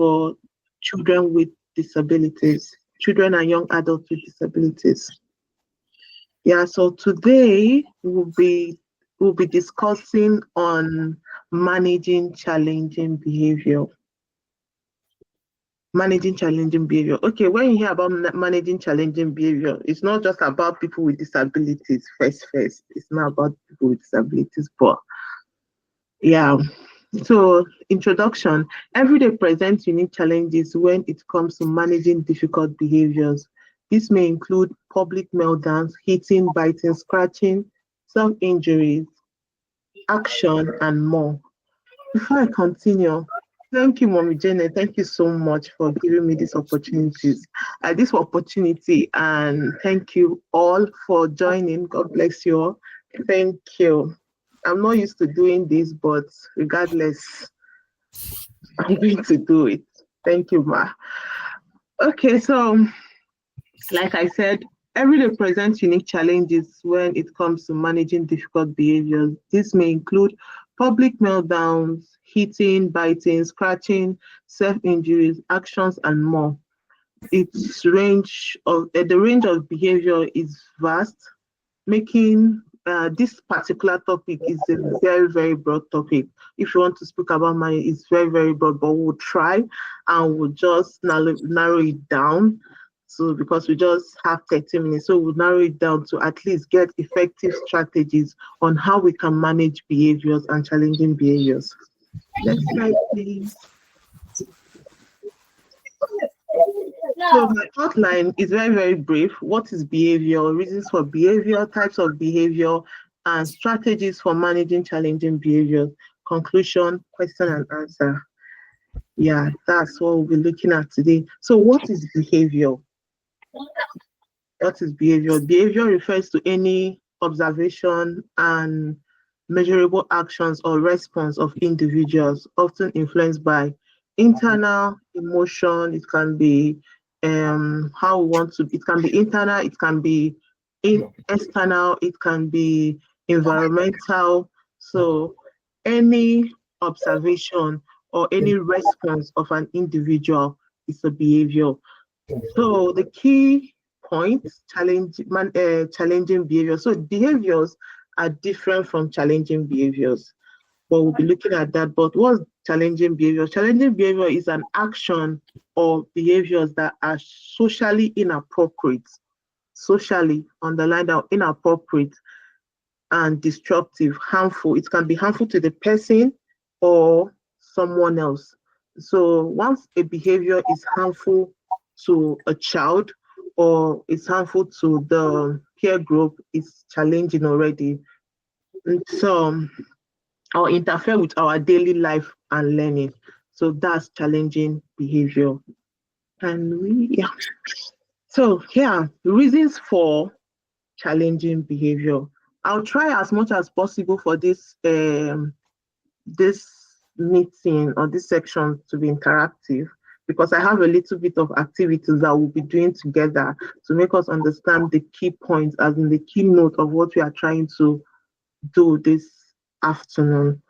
for children with disabilities, children and young adults with disabilities. Yeah, so today we'll be discussing on managing challenging behavior. Managing challenging behavior. Okay, when you hear about managing challenging behavior, it's not just about people with disabilities first. It's not about people with disabilities, but yeah. So, introduction. Every day presents unique challenges when it comes to managing difficult behaviors. This may include public meltdowns, hitting, biting, scratching, self-injuries, action, and more. Before I continue, thank you, Mommy Janet. Thank you so much for giving me this opportunity, and thank you all for joining. God bless you all. Thank you. I'm not used to doing this, but regardless, I'm going to do it. Thank you, Ma. Okay, so like I said, every day presents unique challenges when it comes to managing difficult behaviors. This may include public meltdowns, hitting, biting, scratching, self-injuries, actions, and more. The range of behavior is vast, making this particular topic is a very, very broad topic. If you want to speak about mine, it's very, very broad, but we'll try and we'll just narrow it down. So because we just have 30 minutes, so we'll narrow it down to at least get effective strategies on how we can manage behaviors and challenging behaviors. Next slide, please. So my outline is very, very brief. What is behavior, reasons for behavior, types of behavior, and strategies for managing challenging behaviors. Conclusion, question and answer. Yeah, that's what we'll be looking at today. So what is behavior? What is behavior? Behavior refers to any observation and measurable actions or response of individuals, often influenced by internal emotion. It can be how we want to. It can be internal. It can be external. It can be environmental. So any observation or any response of an individual is a behavior. So the key points, challenging behavior. So behaviors are different from challenging behaviors. But we'll be looking at that. But what's challenging behavior? Challenging behavior is an action or behaviors that are socially inappropriate, socially underlined out inappropriate and disruptive, harmful. It can be harmful to the person or someone else. So once a behavior is harmful to a child or it's harmful to the peer group, it's challenging already. And so or interfere with our daily life and learning. So that's challenging behavior. So reasons for challenging behavior. I'll try as much as possible for this meeting or this section to be interactive, because I have a little bit of activities that we'll be doing together to make us understand the key points, as in the keynote of what we are trying to do this afternoon.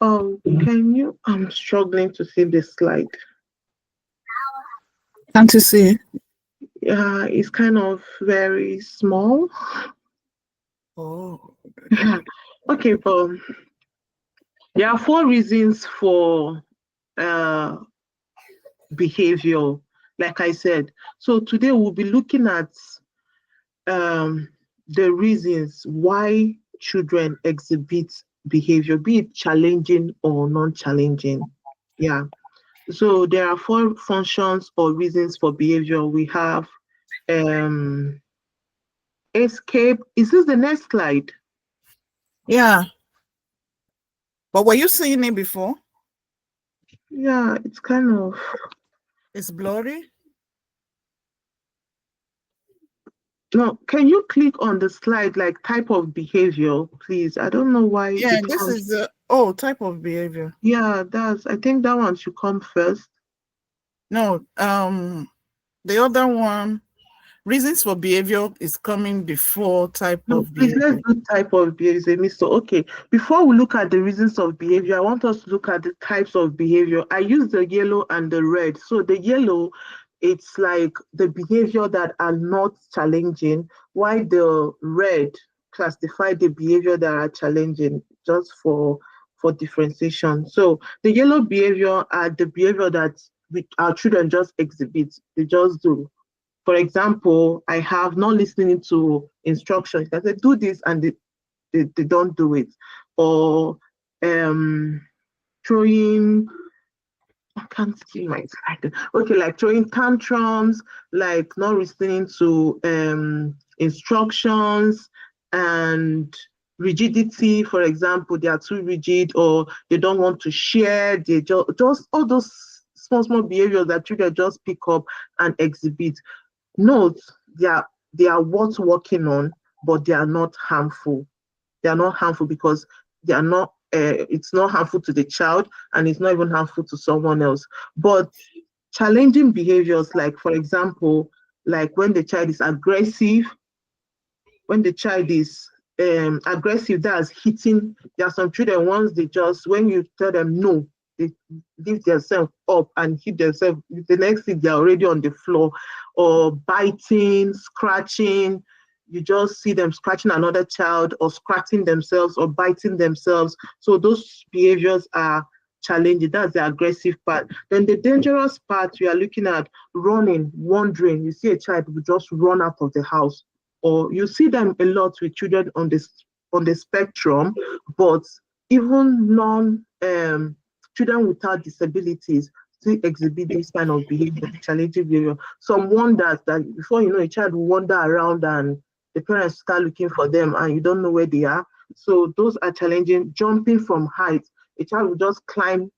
I'm struggling to see this slide. Can't you see? Yeah, it's kind of very small. Oh. Okay, there are 4 reasons for behavior, like I said. So today we'll be looking at the reasons why children exhibit behavior, be it challenging or non-challenging. Yeah. So there are 4 functions or reasons for behavior. We have escape. Is this the next slide? Yeah. But were you seeing it before? Yeah, it's kind of... It's blurry. No, can you click on the slide, like type of behavior, please? I don't know why. Yeah, this is the type of behavior. Yeah, I think that one should come first. No, the other one, reasons for behavior is coming before type No, of please let's behavior. do type of behavior. So, okay, before we look at the reasons of behavior, I want us to look at the types of behavior. I use the yellow and the red. So the yellow, it's like the behavior that are not challenging, while the red classify the behavior that are challenging, just for differentiation. So the yellow behavior are the behavior that our children just exhibit. They just do. For example, I have not listening to instructions. I say do this and they don't do it. Or throwing, I can't see my slide. Okay, like throwing tantrums, like not listening to instructions, and rigidity. For example, they are too rigid, or they don't want to share. They just all those small behaviors that children just pick up and exhibit. Note, they are worth working on, but they are not harmful. They are not harmful because they are not. It's not harmful to the child, and it's not even harmful to someone else. But challenging behaviors, like for example, like when the child is aggressive, when the child is aggressive, that's hitting. There are some children, once they just, when you tell them no, they lift themselves up and hit themselves. The next thing, they're already on the floor, or biting, scratching. You just see them scratching another child, or scratching themselves, or biting themselves. So those behaviors are challenging. That's the aggressive part. Then the dangerous part, we are looking at running, wandering. You see a child who just run out of the house, or you see them a lot with children on the spectrum, but even non children without disabilities still exhibit this kind of behavior, challenging behavior. Some wonders that before you know, a child will wander around and the parents start looking for them and you don't know where they are. So those are challenging. Jumping from height, a child will just climb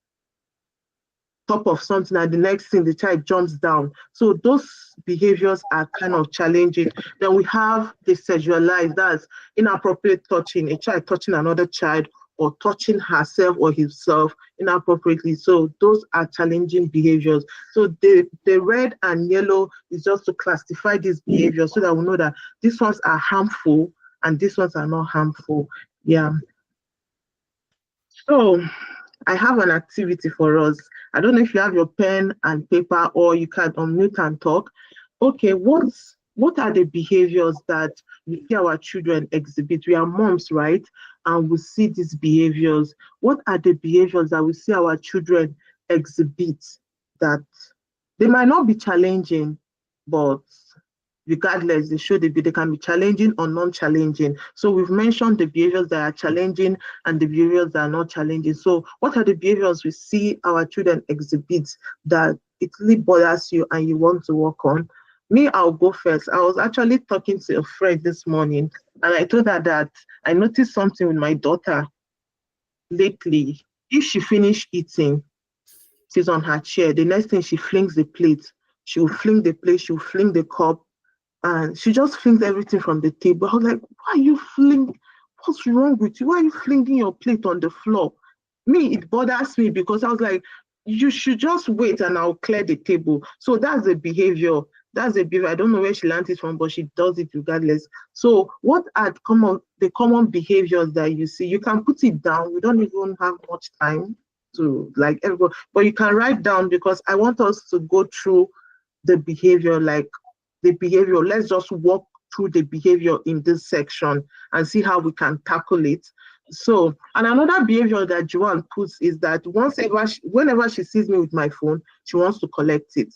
top of something and the next thing the child jumps down. So those behaviors are kind of challenging. Then we have the sexualized, that's inappropriate touching, a child touching another child, or touching herself or himself inappropriately. So those are challenging behaviors. So the red and yellow is just to classify these behaviors so that we know that these ones are harmful and these ones are not harmful. Yeah. So I have an activity for us. I don't know if you have your pen and paper, or you can unmute and talk. Okay, what are the behaviors that we see our children exhibit? We are moms, right? And we see these behaviors. What are the behaviors that we see our children exhibit that they might not be challenging, but regardless, they can be challenging or non-challenging. So we've mentioned the behaviors that are challenging and the behaviors that are not challenging. So what are the behaviors we see our children exhibit that it really bothers you and you want to work on? Me, I'll go first. I was actually talking to a friend this morning, and I told her that I noticed something with my daughter lately. If she finish eating, she's on her chair. The next thing, she flings the plate. She will fling the plate, she will fling the cup, and she just flings everything from the table. I was like, why are you fling? What's wrong with you? Why are you flinging your plate on the floor? Me, it bothers me because I was like, you should just wait and I'll clear the table. So that's the behavior. That's the behavior. I don't know where she learned it from, but she does it regardless. So what are the common behaviors that you see? You can put it down. We don't even have much time to like everybody, but you can write down because I want us to go through the behavior, like the behavior. Let's just walk through the behavior in this section and see how we can tackle it. So, and another behavior that Joanne puts is that whenever she sees me with my phone, she wants to collect it.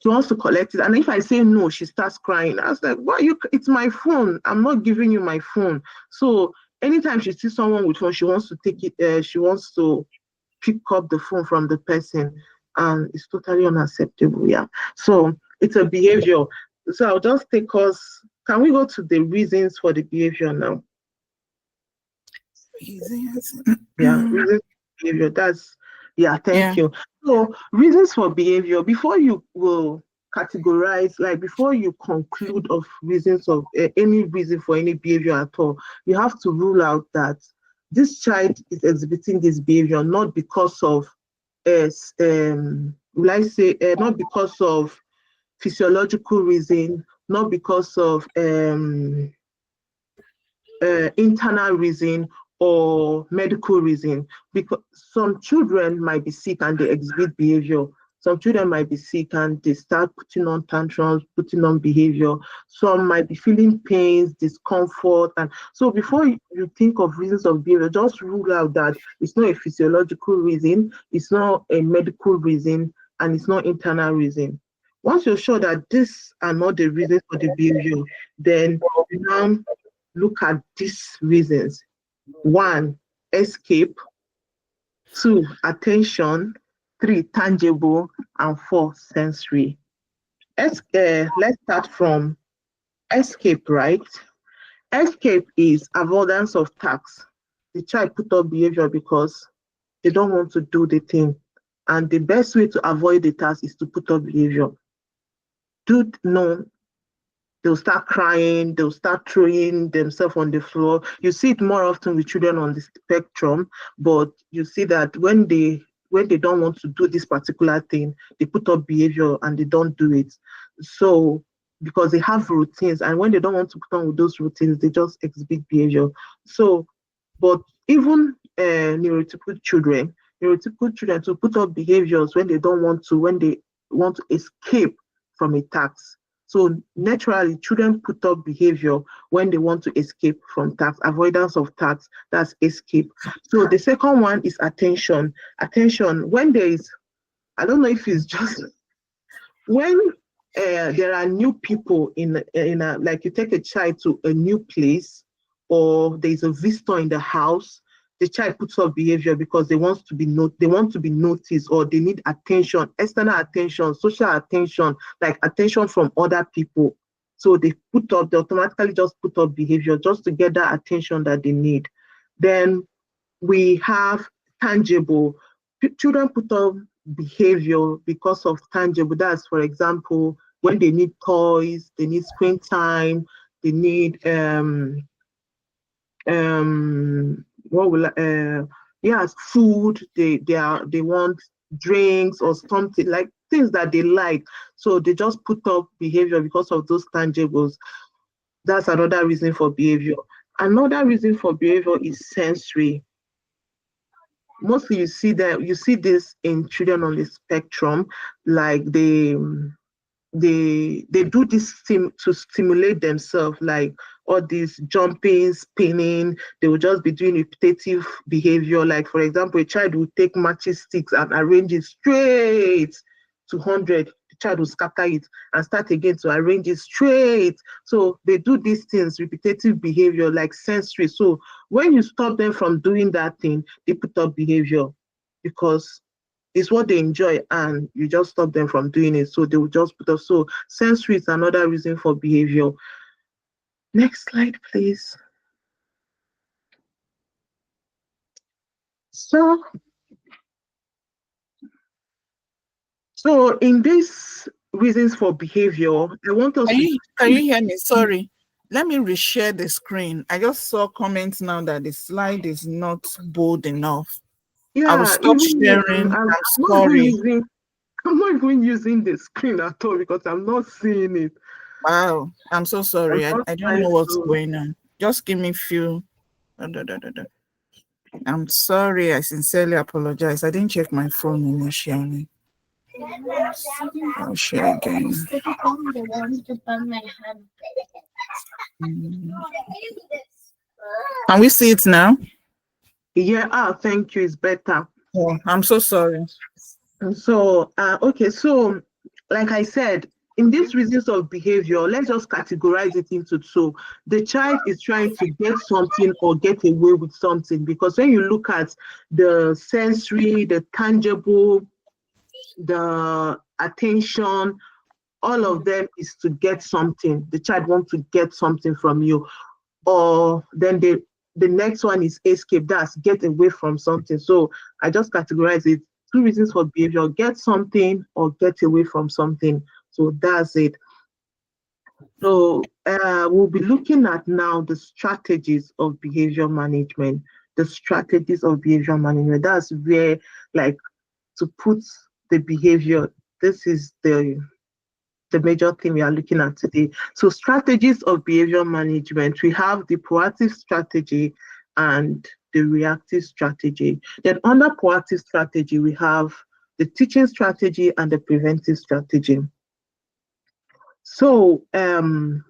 She wants to collect it. And if I say no, she starts crying. I was like, why you? It's my phone. I'm not giving you my phone. So anytime she sees someone with phone, she wants to take it, she wants to pick up the phone from the person. And it's totally unacceptable. Yeah. So it's a behavior. So I'll just take us, can we go to the reasons for the behavior now? Yeah, reasons for behavior. Thank you. So reasons for behavior, before you will categorize, like before you conclude of reasons of any reason for any behavior at all, you have to rule out that this child is exhibiting this behavior not because of will I say not because of physiological reason, not because of internal reason or medical reason. Because some children might be sick and they exhibit behavior. Some children might be sick and they start putting on tantrums, putting on behavior. Some might be feeling pains, discomfort. And so before you think of reasons of behavior, just rule out that it's not a physiological reason, it's not a medical reason, and it's not internal reason. Once you're sure that these are not the reasons for the behavior, then you now look at these reasons. One, escape. Two, attention. Three, tangible. And four, sensory. Let's start from escape, right? Escape is avoidance of task. The child put up behavior because they don't want to do the thing. And the best way to avoid the task is to put up behavior. Do no, they'll start crying, they'll start throwing themselves on the floor. You see it more often with children on the spectrum, but you see that when they don't want to do this particular thing, they put up behavior and they don't do it. So because they have routines, and when they don't want to put on with those routines, they just exhibit behavior. So, but even neurotypical children to put up behaviors when they don't want to, when they want to escape from a task. So naturally, children put up behavior when they want to escape from tax, avoidance of tax, that's escape. So the second one is attention. Attention, when there is, I don't know if it's just, when there are new people in a, like you take a child to a new place, or there's a visitor in the house, the child puts up behavior because they want to be noticed, or they need attention, external attention, social attention, like attention from other people. So they automatically just put up behavior just to get that attention that they need. Then we have tangible. Children put up behavior because of tangible. That's, for example, when they need toys, they need screen time, they need what will yes, food, they want drinks or something, like things that they like. So they just put up behavior because of those tangibles. That's another reason for behavior. Another reason for behavior is sensory. Mostly you see this in children on the spectrum, like they do this to stimulate themselves, like all this jumping, spinning. They will just be doing repetitive behavior. Like, for example, a child will take matching sticks and arrange it straight to 100. The child will scatter it and start again to arrange it straight. So they do these things, repetitive behavior, like sensory. So when you stop them from doing that thing, they put up behavior because it's what they enjoy, and you just stop them from doing it. So they will just put up. So sensory is another reason for behavior. Next slide, please. So in these reasons for behavior, I want us Can you hear me? Sorry. Let me reshare the screen. I just saw comments now that the slide is not bold enough. I will yeah, stop even sharing. I'm I'm not even sorry. I'm not even using the screen at all because I'm not seeing it. Wow. I'm so sorry. I'm I not don't trying know what's to. going on. Just give me a few. I'm sorry. I sincerely apologize. I didn't check my phone initially. I'll share again. Can we see it now? Yeah, thank you. It's better. Oh, I'm so sorry. So, okay, so like I said, in these reasons of behavior, let's just categorize it into two. The child is trying to get something or get away with something, because when you look at the sensory, the tangible, the attention, all of them is to get something. The child wants to get something from you. Or then the next one is escape, that's get away from something. So I just categorize it two reasons for behavior: get something or get away from something. So that's it. So we'll be looking at now the strategies of behavior management. The strategies of behavior management, that's where, like, to put the behavior, this is the the major thing we are looking at today. So strategies of behavior management, we have the proactive strategy and the reactive strategy. Then under proactive strategy, we have the teaching strategy and the preventive strategy. So I'm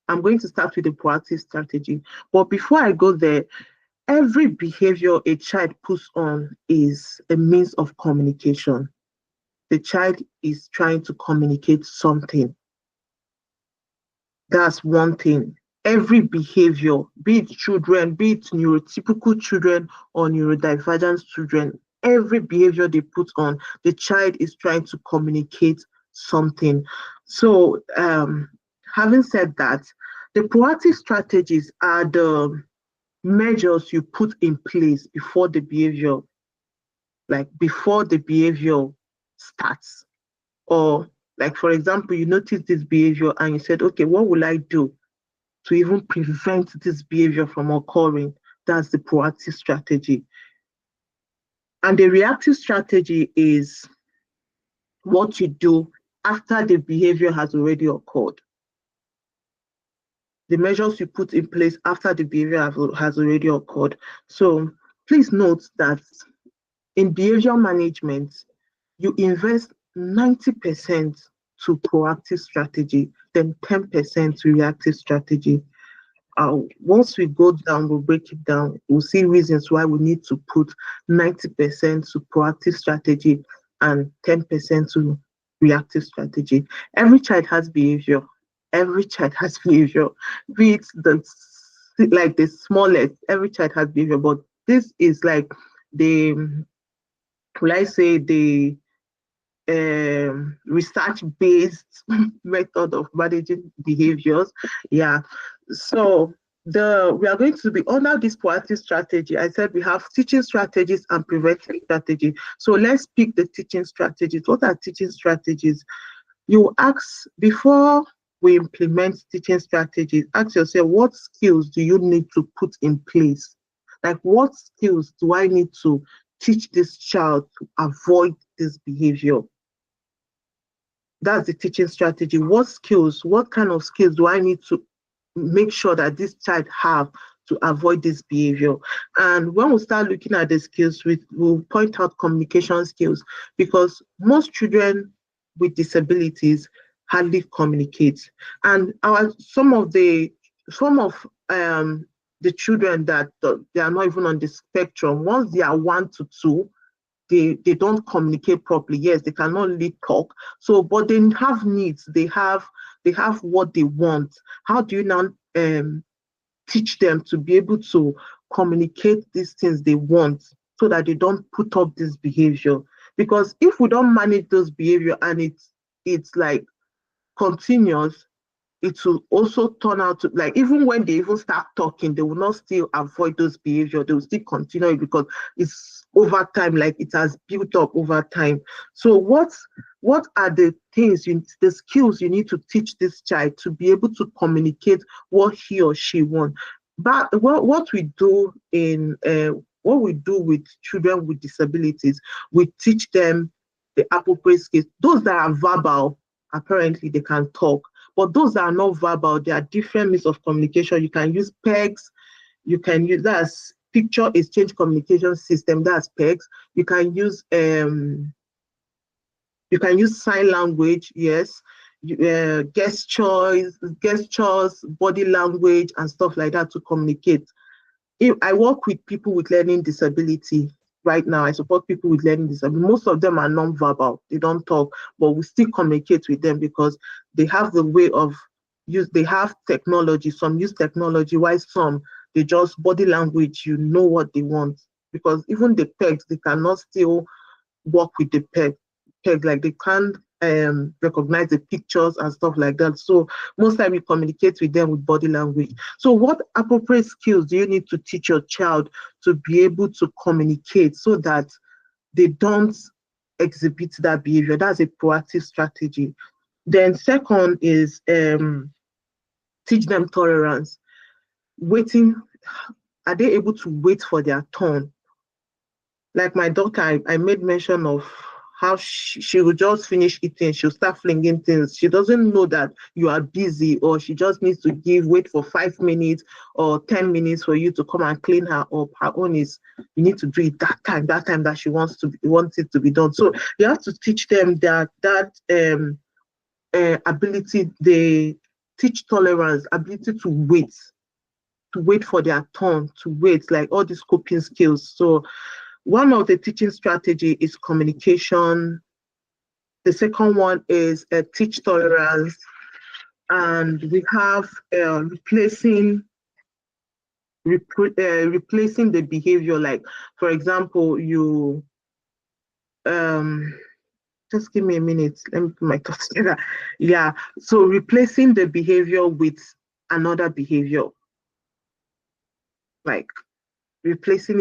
going to start with the proactive strategy. But before I go there, every behavior a child puts on is a means of communication. The child is trying to communicate something. That's one thing. Every behavior, be it children, be it neurotypical children or neurodivergent children, every behavior they put on, the child is trying to communicate something. So, having said that, the proactive strategies are the measures you put in place before the behavior, like before the behavior starts. Or, like, for example, you notice this behavior and you said, okay, what will I do to even prevent this behavior from occurring? That's the proactive strategy. And the reactive strategy is what you do after the behavior has already occurred. The measures you put in place after the behavior has already occurred. So please note that in behavior management, you invest 90% to proactive strategy, then 10% to reactive strategy. Once we go down, we'll break it down. We'll see reasons why we need to put 90% to proactive strategy and 10% to reactive strategy. Every child has behavior. Every child has behavior. Be it the smallest, every child has behavior. But this is like the, will I say, the research-based method of managing behaviors. Yeah. So we are going to be under this proactive strategy. I said we have teaching strategies and preventive strategy. So let's pick the teaching strategies. What are teaching strategies? You ask before we implement teaching strategies, ask yourself, what skills do you need to put in place? Like, what skills do I need to teach this child to avoid this behavior? That's the teaching strategy. What kind of skills do I need to make sure that this child have to avoid this behavior? And when we start looking at the skills, we'll point out communication skills, because most children with disabilities hardly communicate. And some of the children that they are not even on the spectrum, once they are 1 to 2, they don't communicate properly. Yes, they cannot really talk. So, but they have needs. They have what they want. How do you now teach them to be able to communicate these things they want so that they don't put up this behavior? Because if we don't manage those behavior and it's like continuous, it will also turn out to, like, even when they even start talking, they will not still avoid those behavior. They will still continue it because it's over time, like it has built up over time. So what are the the skills you need to teach this child to be able to communicate what he or she wants? But what we do with children with disabilities, we teach them the appropriate skills. Those that are verbal, apparently they can talk. But those that are not verbal, there are different means of communication. You can use PEGs. You can use, that's picture exchange communication system. That's PEGs. You can use sign language. Yes, gestures, body language, and stuff like that to communicate. If I work with people with learning disability right now, I support people with learning disability. Most of them are non-verbal. They don't talk, but we still communicate with them because they have the way of they have technology. Some use technology, while some, they just body language, you know what they want. Because even the pegs, they cannot still work with the peg, like they can't recognize the pictures and stuff like that. So most time you communicate with them with body language. So what appropriate skills do you need to teach your child to be able to communicate so that they don't exhibit that behavior? That's a proactive strategy. Then second is teach them tolerance. Waiting, are they able to wait for their turn? Like my daughter, I made mention of how she will just finish eating, she'll start flinging things. She doesn't know that you are busy, or she just needs to wait for 5 minutes or 10 minutes for you to come and clean her up. Her own is you need to do it that time that she wants it to be done. So you have to teach them that ability. They teach tolerance, ability to wait for their turn, to wait, like all these coping skills. So one of the teaching strategy is communication. The second one is teach tolerance, and we have replacing the behavior. Like, for example, you just give me a minute. Let me put my thoughts together. Yeah. So replacing the behavior with another behavior, like replacing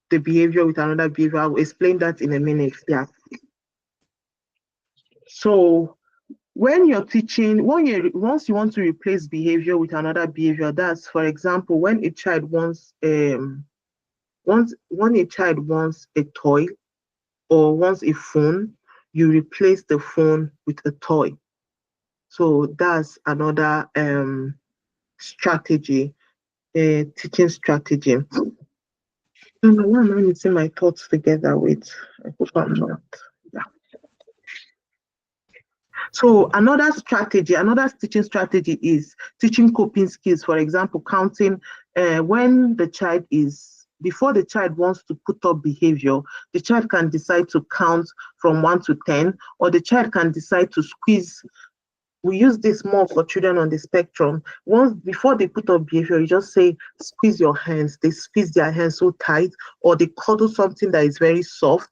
the behavior with another behavior. I'll explain that in a minute. Yeah. So when you're teaching, once you want to replace behavior with another behavior, that's, for example, when a child wants when a child wants a toy or wants a phone, you replace the phone with a toy. So that's another strategy, teaching strategy. I don't know why am I mixing my thoughts together with. I hope I'm not. Yeah. So another strategy, another teaching strategy is teaching coping skills. For example, counting when the child is, before the child wants to put up behavior, the child can decide to count from 1 to 10, or the child can decide to squeeze. We use this more for children on the spectrum. Once before they put up behavior, you just say, squeeze your hands. They squeeze their hands so tight, or they cuddle something that is very soft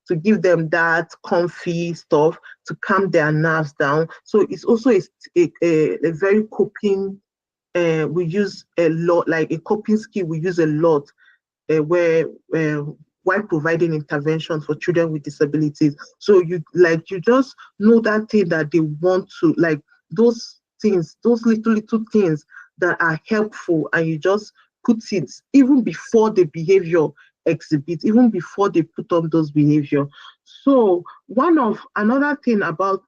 to give them that comfy stuff to calm their nerves down. So it's also a very coping, we use a lot, like a coping skill we use a lot where while providing intervention for children with disabilities. So you just know that thing that they want to, like those things, those little things that are helpful, and you just put it even before the behavior exhibit, even before they put on those behavior. So another thing about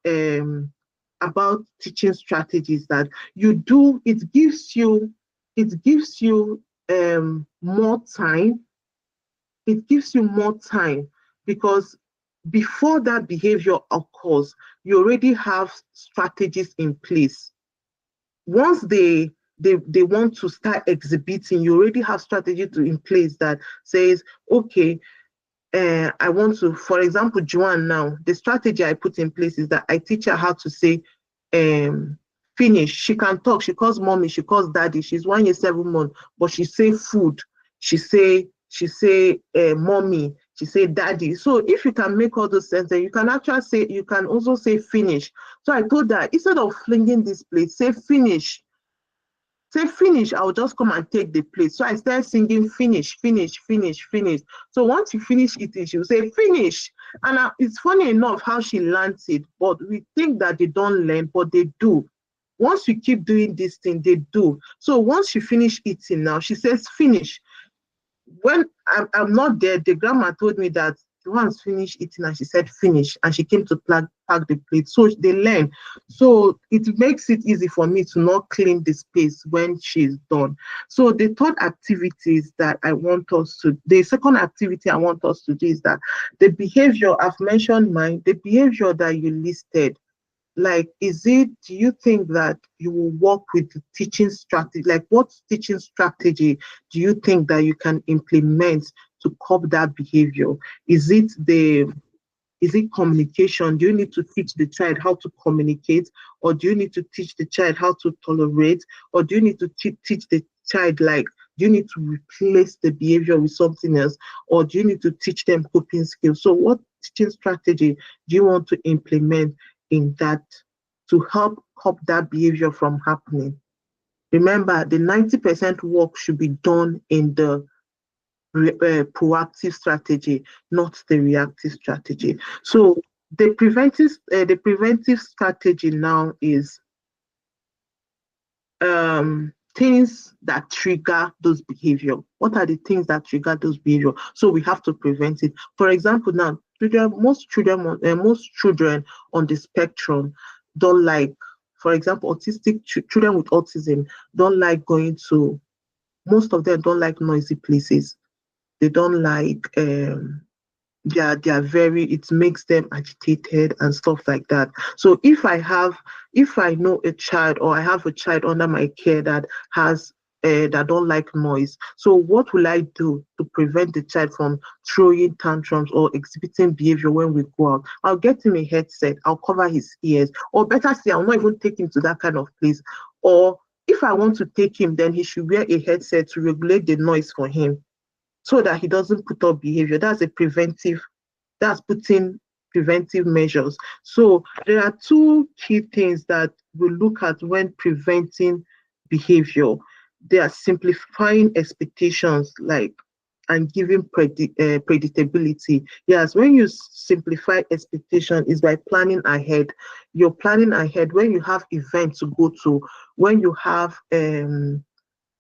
teaching strategies that you do, it gives you more time. It gives you more time because before that behavior occurs, you already have strategies in place. Once they want to start exhibiting, you already have strategy in place that says, okay, I want to, for example, Joanne now, the strategy I put in place is that I teach her how to say finish. She can talk. She calls mommy. She calls daddy. She's 1 year, 7 months, but she say food. She say mommy. She say daddy. So if you can make all those sentences, you can actually say, you can also say finish. So I told her, instead of flinging this plate, say finish. Say finish, I'll just come and take the plate. So I started singing finish, finish, finish, finish. So once you finish eating, she'll say finish. And it's funny enough how she learns it, but we think that they don't learn, but they do. Once you keep doing this thing, they do. So once she finish eating now, she says finish. When I'm not there, the grandma told me that once finished eating and she said finish, and she came to pack the plate. So they learn. So it makes it easy for me to not clean the space when she's done. So the second activity I want us to do is that the behavior, I've mentioned mine, the behavior that you listed, like, do you think that you will work with the teaching strategy? Like, what teaching strategy do you think that you can implement to curb that behavior? Is it communication? Do you need to teach the child how to communicate, or do you need to teach the child how to tolerate, or do you need to teach the child, like, do you need to replace the behavior with something else, or do you need to teach them coping skills? So what teaching strategy do you want to implement in that to help curb that behavior from happening? Remember, the 90% work should be done in the proactive strategy, not the reactive strategy. So the preventive strategy now is things that trigger those behavior. What are the things that trigger those behavior? So we have to prevent it. For example, now most children on the spectrum don't like, for example, autistic children with autism don't like going to. Most of them don't like noisy places. They don't like they are very, it makes them agitated and stuff like that. So if I know a child, or I have a child under my care that has that don't like noise, so what will I do to prevent the child from throwing tantrums or exhibiting behavior when we go out? I'll get him a headset, I'll cover his ears, or better still, I'll not even take him to that kind of place. Or if I want to take him, then he should wear a headset to regulate the noise for him, so that he doesn't put up behavior. That's putting preventive measures. So there are two key things that we look at when preventing behavior. They are simplifying expectations, like, and giving predictability. Yes, when you simplify expectation is by planning ahead. You're planning ahead when you have events to go to, when you have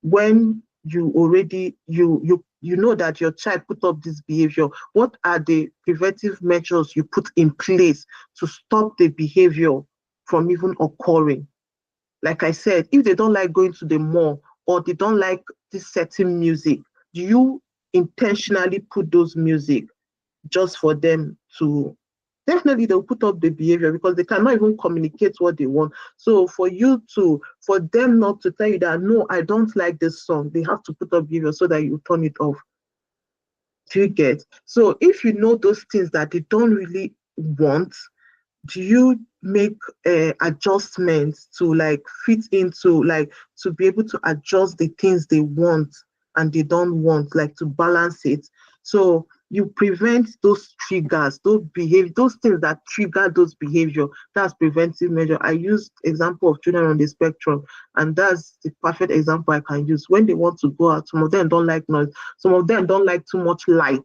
when you already you know that your child put up this behavior. What are the preventive measures you put in place to stop the behavior from even occurring? Like I said, if they don't like going to the mall, or they don't like this certain music, do you intentionally put those music just for them to, definitely they'll put up the behavior because they cannot even communicate what they want. So for them not to tell you that no, I don't like this song, they have to put up behavior so that you turn it off. Do you get? So if you know those things that they don't really want, do you make adjustments to like fit into, like, to be able to adjust the things they want and they don't want, like to balance it? So you prevent those triggers, those things that trigger those behavior. That's preventive measure. I used example of children on the spectrum, and that's the perfect example I can use. When they want to go out, some of them don't like noise, some of them don't like too much light.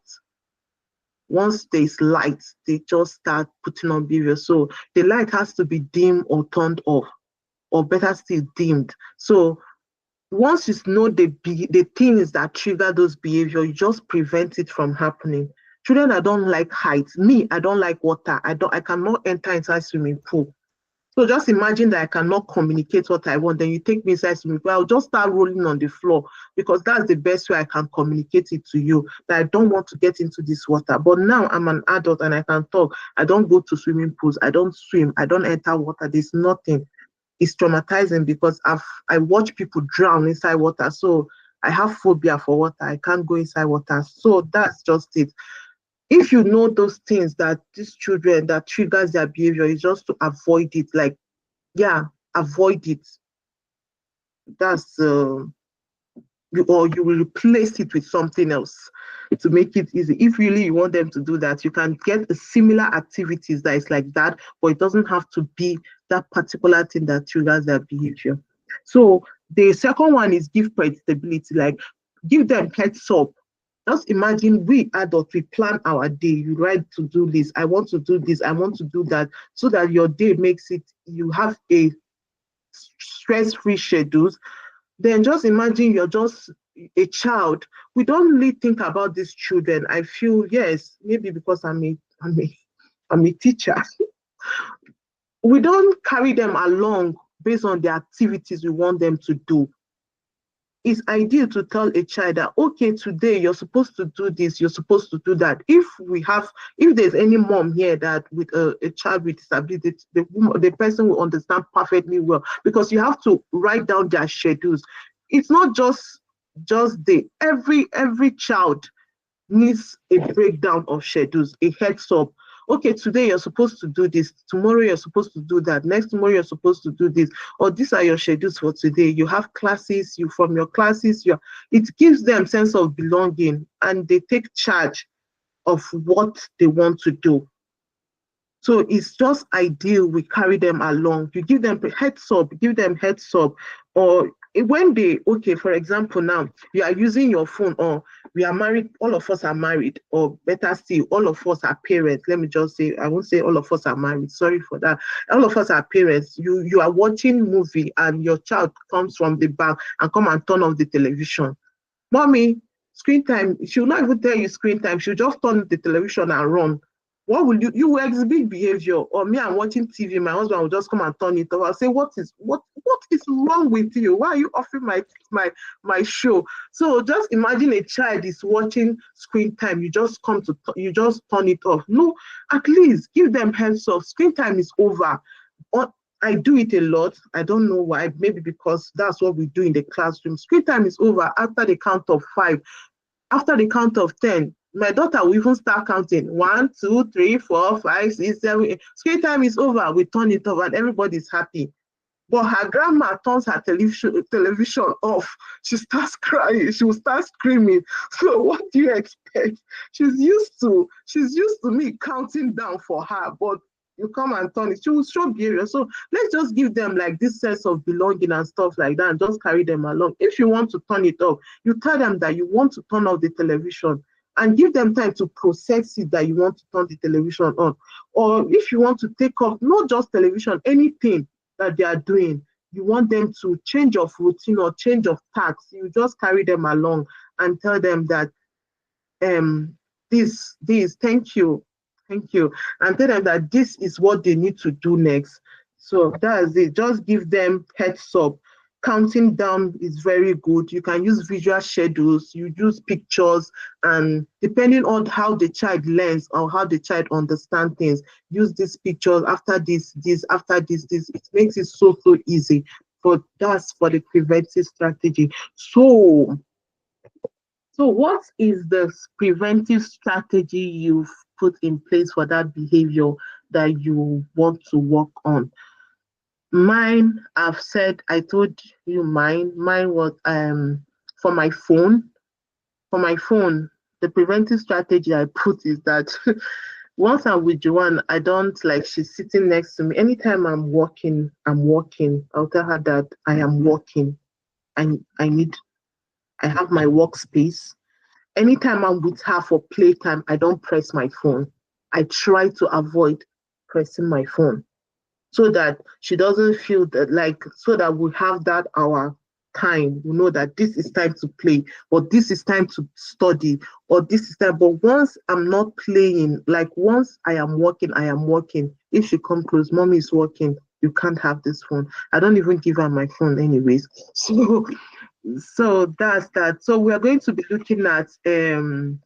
Once there's light, they just start putting on behavior. So the light has to be dimmed or turned off, or better still dimmed. So once you know the things that trigger those behavior, you just prevent it from happening. Children that don't like heights, me, I don't like water. I cannot enter inside swimming pool. So just imagine that I cannot communicate what I want. Then you take me inside swimming pool, I'll just start rolling on the floor, because that's the best way I can communicate it to you that I don't want to get into this water. But now I'm an adult and I can talk. I don't go to swimming pools. I don't swim. I don't enter water. There's nothing. It's traumatizing because I watch people drown inside water. So I have phobia for water. I can't go inside water. So that's just it. If you know those things that these children that triggers their behavior, is just to avoid it. Like, yeah, avoid it. That's or you will replace it with something else to make it easy. If really you want them to do that, you can get a similar activities that is like that, but it doesn't have to be that particular thing that triggers their behavior. So the second one is give predictability, like give them heads up. Just imagine we adults, we plan our day. You write to do list. I want to do this. I want to do that, so that your day makes it. You have a stress-free schedules. Then just imagine you're just a child. We don't really think about these children. I feel, yes, maybe because I'm a teacher. We don't carry them along based on the activities we want them to do. It's ideal to tell a child that, okay, today you're supposed to do this, you're supposed to do that. If there's any mom here that with a child with disability, the person will understand perfectly well, because you have to write down their schedules. It's not just every child needs a breakdown of schedules, a heads up. Okay, today you're supposed to do this, tomorrow you're supposed to do that, next tomorrow you're supposed to do this, or these are your schedules for today. You have classes, you from your classes, it gives them sense of belonging, and they take charge of what they want to do. So it's just ideal we carry them along. You give them heads up, or when they, okay, for example, now you are using your phone, or we are married, all of us are married, or better still, all of us are parents. Let me just say, I won't say all of us are married, sorry for that. All of us are parents. You are watching movie and your child comes from the back and come and turn off the television. Mommy, screen time. She'll not even tell you screen time. She'll just turn the television and run. What will you will exhibit behavior? Or me, I'm watching TV, my husband will just come and turn it off. I'll say, what is wrong with you? Why are you offering my show? So just imagine a child is watching screen time. You just turn it off. No, at least give them heads up. Screen time is over. Or I do it a lot. I don't know why. Maybe because that's what we do in the classroom. Screen time is over after the count of 5. After the count of 10, my daughter will even start counting. 1, 2, 3, 4, 5, 6, 7, 8. Screen time is over. We turn it off and everybody's happy. But her grandma turns her television off. She starts crying. She will start screaming. So what do you expect? She's used to me counting down for her, but you come and turn it. She will show behavior. So let's just give them like this sense of belonging and stuff like that, and just carry them along. If you want to turn it off, you tell them that you want to turn off the television, and give them time to process it that you want to turn the television on. Or if you want to take off, not just television, anything that they are doing, you want them to change of routine or change of tasks, you just carry them along and tell them that um this thank you, and tell them that this is what they need to do next. So that's it. Just give them heads up. Counting down is very good. You can use visual schedules, you use pictures, and depending on how the child learns or how the child understands things, use these pictures after this after this. It makes it so easy. But that's for the preventive strategy. So what is the preventive strategy you've put in place for that behavior that you want to work on? Mine, I've said, I told you mine. Mine was for my phone. For my phone, the preventive strategy I put is that once I'm with Joanne, I don't like she's sitting next to me. Anytime I'm walking. I'll tell her that I am walking. I have my workspace. Anytime I'm with her for playtime, I don't press my phone. I try to avoid pressing my phone so that she doesn't feel that, like, so that we have that our time. We know that this is time to play, or this is time to study, or this is time. But once I'm not playing, like once I am working, I am working. If she come close, mommy is working, you can't have this phone. I don't even give her my phone anyways. So that's that. So we are going to be looking at the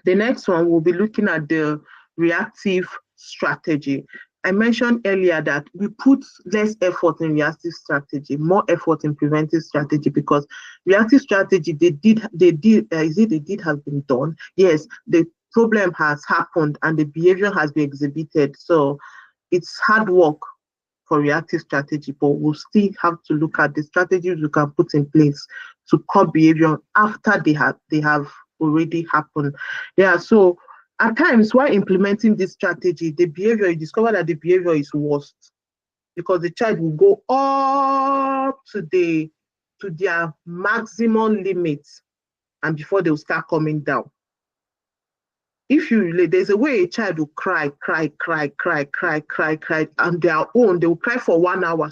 next one. We'll be looking at the reactive strategy. I mentioned earlier that we put less effort in reactive strategy, more effort in preventive strategy, because reactive strategy they did have been done. Yes, the problem has happened and the behavior has been exhibited. So it's hard work for reactive strategy, but we'll still have to look at the strategies we can put in place to curb behavior after they have already happened. Yeah, so at times while implementing this strategy, the behavior, you discover that the behavior is worst because the child will go up to their maximum limits, and before they'll start coming down. If you relate, there's a way a child will cry, on their own. They will cry for 1 hour.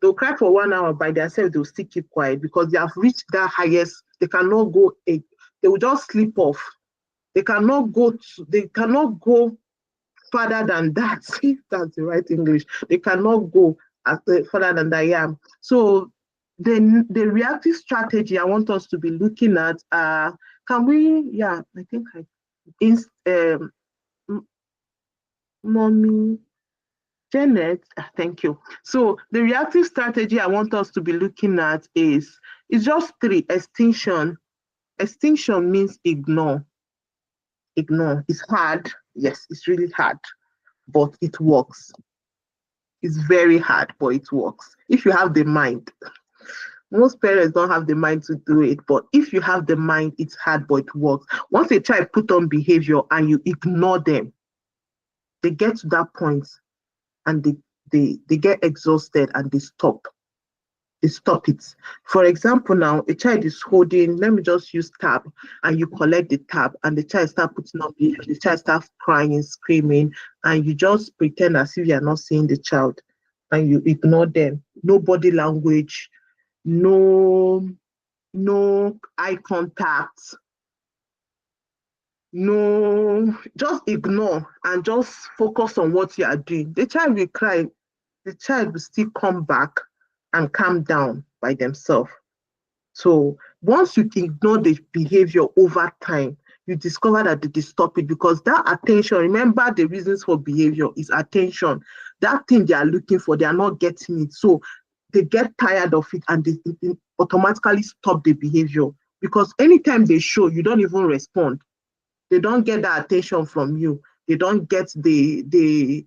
They'll cry for 1 hour by themselves. They'll still keep quiet because they have reached that highest. They cannot go. They will just slip off. They cannot go further than that. If that's the right English. They cannot go further than that. Yeah. So the reactive strategy I want us to be looking at. Can we? Yeah, I think Mommy Janet, thank you. So the reactive strategy I want us to be looking at is just 3. Extinction. Extinction means ignore. Ignore. It's hard. Yes, it's really hard, but it works. It's very hard, but it works. If you have the mind. Most parents don't have the mind to do it, but if you have the mind, it's hard, but it works. Once a child put on behavior and you ignore them, they get to that point and they get exhausted and they stop. they stop it. For example, now a child is holding, let me just use tab, and you collect the tab, and the child start putting up the child starts crying, screaming, and you just pretend as if you are not seeing the child, and you ignore them. No body language, no eye contact, no, just ignore and just focus on what you are doing. The child will cry, the child will still come back and calm down by themselves. So once you ignore the behavior over time, you discover that they stop it, because that attention, remember the reasons for behavior is attention. That thing they are looking for, they are not getting it. So they get tired of it and they automatically stop the behavior, because anytime they show, you don't even respond. They don't get the attention from you. They don't get the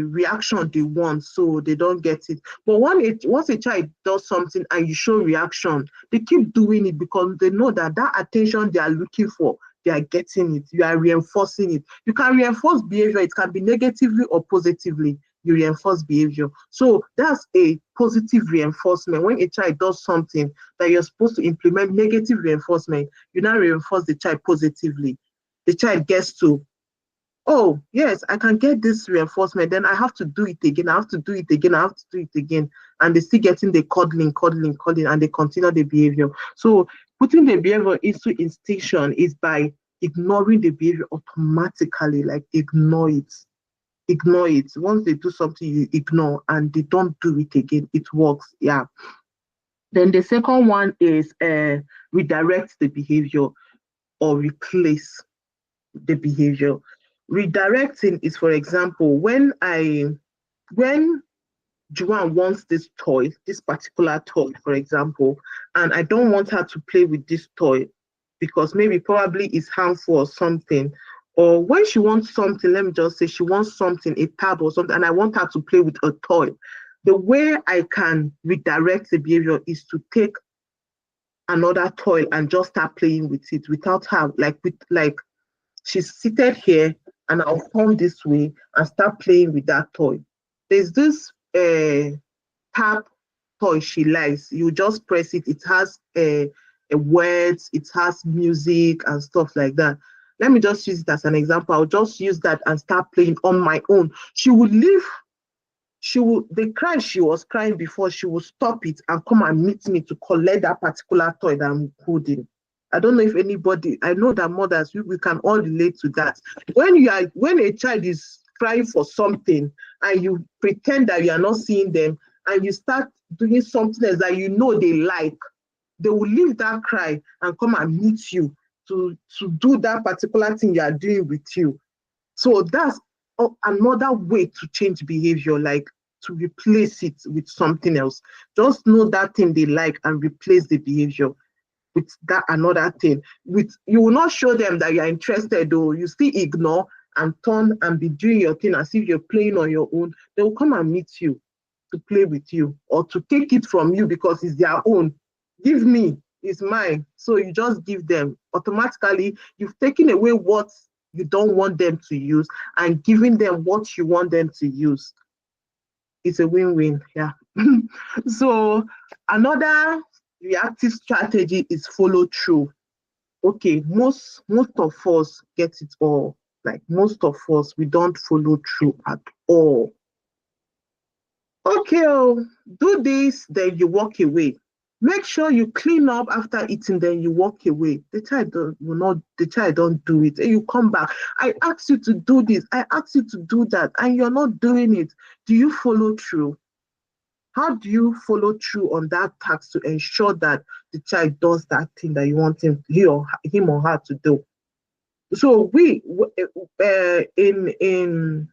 reaction they want, so they don't get it. But once a child does something and you show reaction, they keep doing it because they know that that attention they are looking for, they are getting it. You are reinforcing it. You can reinforce behavior. It can be negatively or positively. You reinforce behavior. So that's a positive reinforcement. When a child does something that you're supposed to implement negative reinforcement, you now reinforce the child positively. The child gets to, oh, yes, I can get this reinforcement. Then I have to do it again. I have to do it again. I have to do it again. And they still getting the cuddling, and they continue the behavior. So putting the behavior into instinction is by ignoring the behavior automatically, like ignore it. Ignore it. Once they do something, you ignore and they don't do it again. It works. Yeah. Then the second one is redirect the behavior or replace the behavior. Redirecting is, for example, when Joanne wants this toy, this particular toy, for example, and I don't want her to play with this toy because maybe probably it's harmful or something. Or when she wants something, let me just say she wants something, a tab or something, and I want her to play with a toy. The way I can redirect the behavior is to take another toy and just start playing with it without her, like she's seated here and I'll come this way and start playing with that toy. There's this tap toy she likes. You just press it. It has a words, it has music and stuff like that. Let me just use it as an example. I'll just use that and start playing on my own. She would leave. She will the cry she was crying before, she will stop it and come and meet me to collect that particular toy that I'm holding. I don't know if anybody, I know that mothers, we can all relate to that. When a child is crying for something and you pretend that you are not seeing them and you start doing something else that you know they like, they will leave that cry and come and meet you to do that particular thing you are doing with you. So that's another way to change behavior, like to replace it with something else. Just know that thing they like and replace the behavior with that another thing. With you will not show them that you are interested, though you still ignore and turn and be doing your thing as if you're playing on your own. They will come and meet you to play with you or to take it from you because it's their own. Give me, it's mine. So you just give them. Automatically, you've taken away what you don't want them to use and giving them what you want them to use. It's a win-win. Yeah. So another reactive strategy is follow through. Okay, most of us get it all. Like most of us, we don't follow through at all. Okay, oh, do this, then you walk away. Make sure you clean up after eating, then you walk away. The child don't do it. And you come back. I asked you to do this, I asked you to do that, and you're not doing it. Do you follow through? How do you follow through on that task to ensure that the child does that thing that you want him or her to do? So in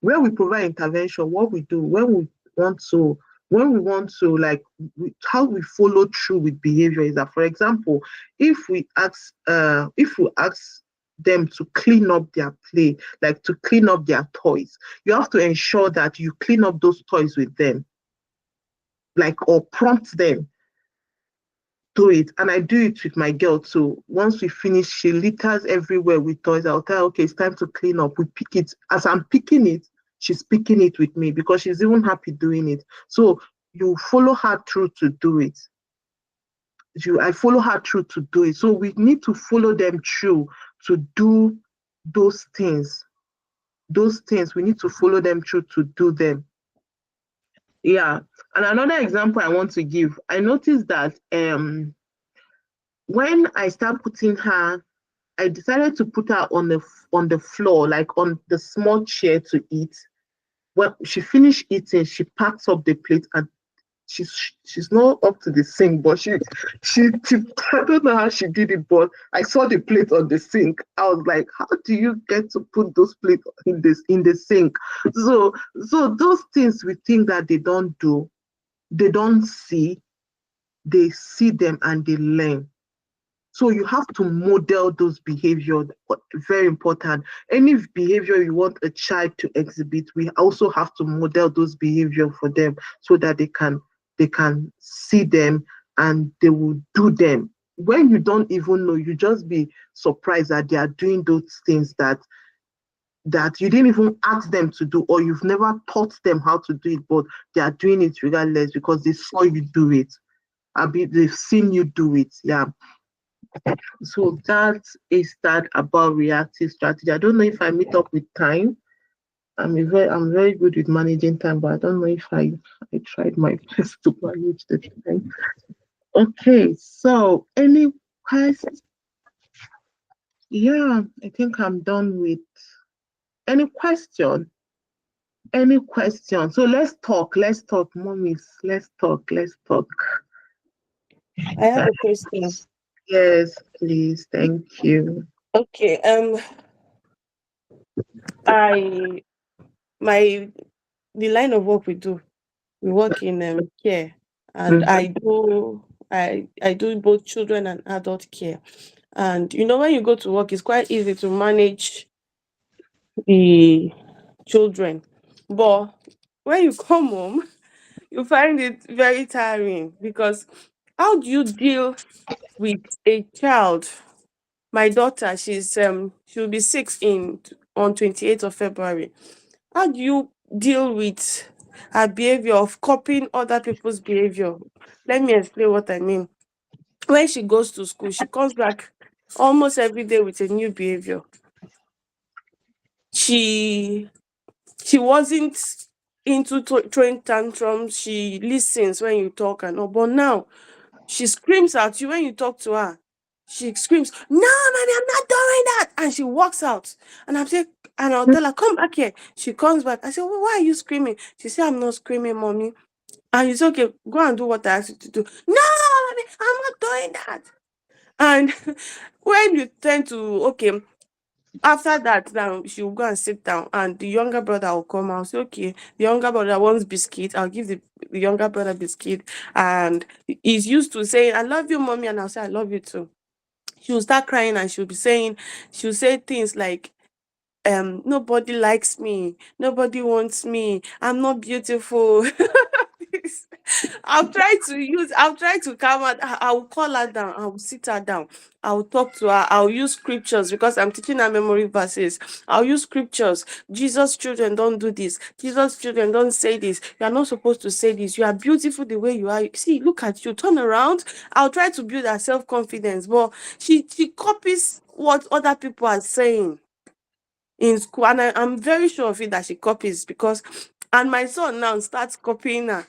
where we provide intervention, what we do when we want to like how we follow through with behavior is that, for example, if we ask them to clean up their play, like to clean up their toys, you have to ensure that you clean up those toys with them, like, or prompt them do it. And I do it with my girl too. Once we finish, she litters everywhere with toys. I'll tell her, okay, it's time to clean up. We pick it. As I'm picking it, she's picking it with me because she's even happy doing it. So you follow her through to do it. I follow her through to do it. So we need to follow them through to do those things. Those things, we need to follow them through to do them. Yeah. And another example I want to give, I noticed that when I start putting her, I decided to put her on the floor, like on the small chair to eat. When she finished eating, she packs up the plate and she's not up to the sink, but she I don't know how she did it, but I saw the plate on the sink. I was like, how do you get to put those plates in the sink? So those things we think that they don't do, they don't see, they see them and they learn. So you have to model those behaviors. Very important. Any behavior you want a child to exhibit, we also have to model those behavior for them so that they can see them and they will do them. When you don't even know, you just be surprised that they are doing those things that you didn't even ask them to do, or you've never taught them how to do it, but they are doing it regardless because they saw you do it. They've seen you do it. Yeah. So that is that about reactive strategy. I don't know if I meet up with time. I'm very good with managing time, but I don't know if I tried my best to manage the time. Okay, so any questions? Yeah, I think I'm done with any question. Any question? So let's talk. Let's talk, mommies. Let's talk. Let's talk. I have a question. Yes, please. Thank you. Okay. I my the line of work we do, we work in care, and Mhm. I do both children and adult care. And when you go to work, it's quite easy to manage the children, but when you come home, you find it very tiring because how do you deal with a child? My daughter, she'll be 6 on 28th of February. How do you deal with her behavior of copying other people's behavior? Let me explain what I mean. When she goes to school, she comes back almost every day with a new behavior. She she wasn't into throwing tantrums. She listens when you talk and all, but now she screams at you when you talk to her. She screams, "No, mommy, I'm not doing that!" And she walks out. And I'm saying, and I'll tell her, "Come back here." She comes back. I say, "Well, why are you screaming?" She said, "I'm not screaming, mommy." And you say, "Okay, go and do what I asked you to do." "No, mommy, I'm not doing that." And when you tend to, okay, after that, now she will go and sit down, and the younger brother will come out. Say, okay, the younger brother wants biscuit. I'll give the younger brother biscuit, and he's used to saying, "I love you, mommy," and I'll say, "I love you too." She will start crying, and she'll say things like, "Nobody likes me, nobody wants me, I'm not beautiful." I'll try to calm her. I'll call her down, I'll sit her down, I'll talk to her, I'll use scriptures because I'm teaching her memory verses. I'll use scriptures. Jesus children don't do this. Jesus children don't say this. You are not supposed to say this. You are beautiful the way you are. See, look at you. Turn around. I'll try to build her self-confidence, but she copies what other people are saying in school, and I'm very sure of it that she copies because, and my son now starts copying her.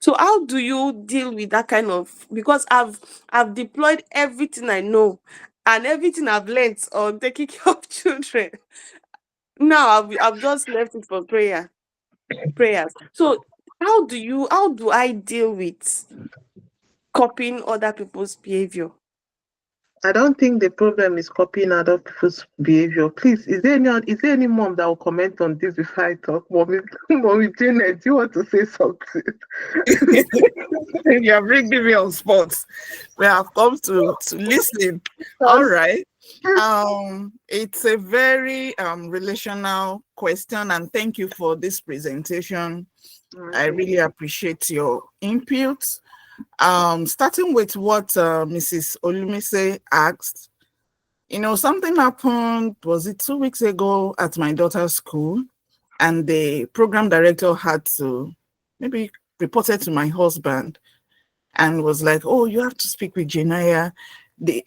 So how do you deal with that kind of, because I've deployed everything I know and everything I've learned on taking care of children. Now I've just left it for prayers. So how do I deal with copying other people's behavior? I don't think the problem is copying other people's behavior. Please, is there any mom that will comment on this before I talk? Mommy Janet, do you want to say something? You're bringing me on spots. We have come to listen. All Yes. right. It's a very relational question, and thank you for this presentation. I really appreciate your input. Starting with what Mrs. Olumise asked, something happened, was it 2 weeks ago at my daughter's school, and the program director had to maybe reported to my husband and was like, oh, you have to speak with Janaya.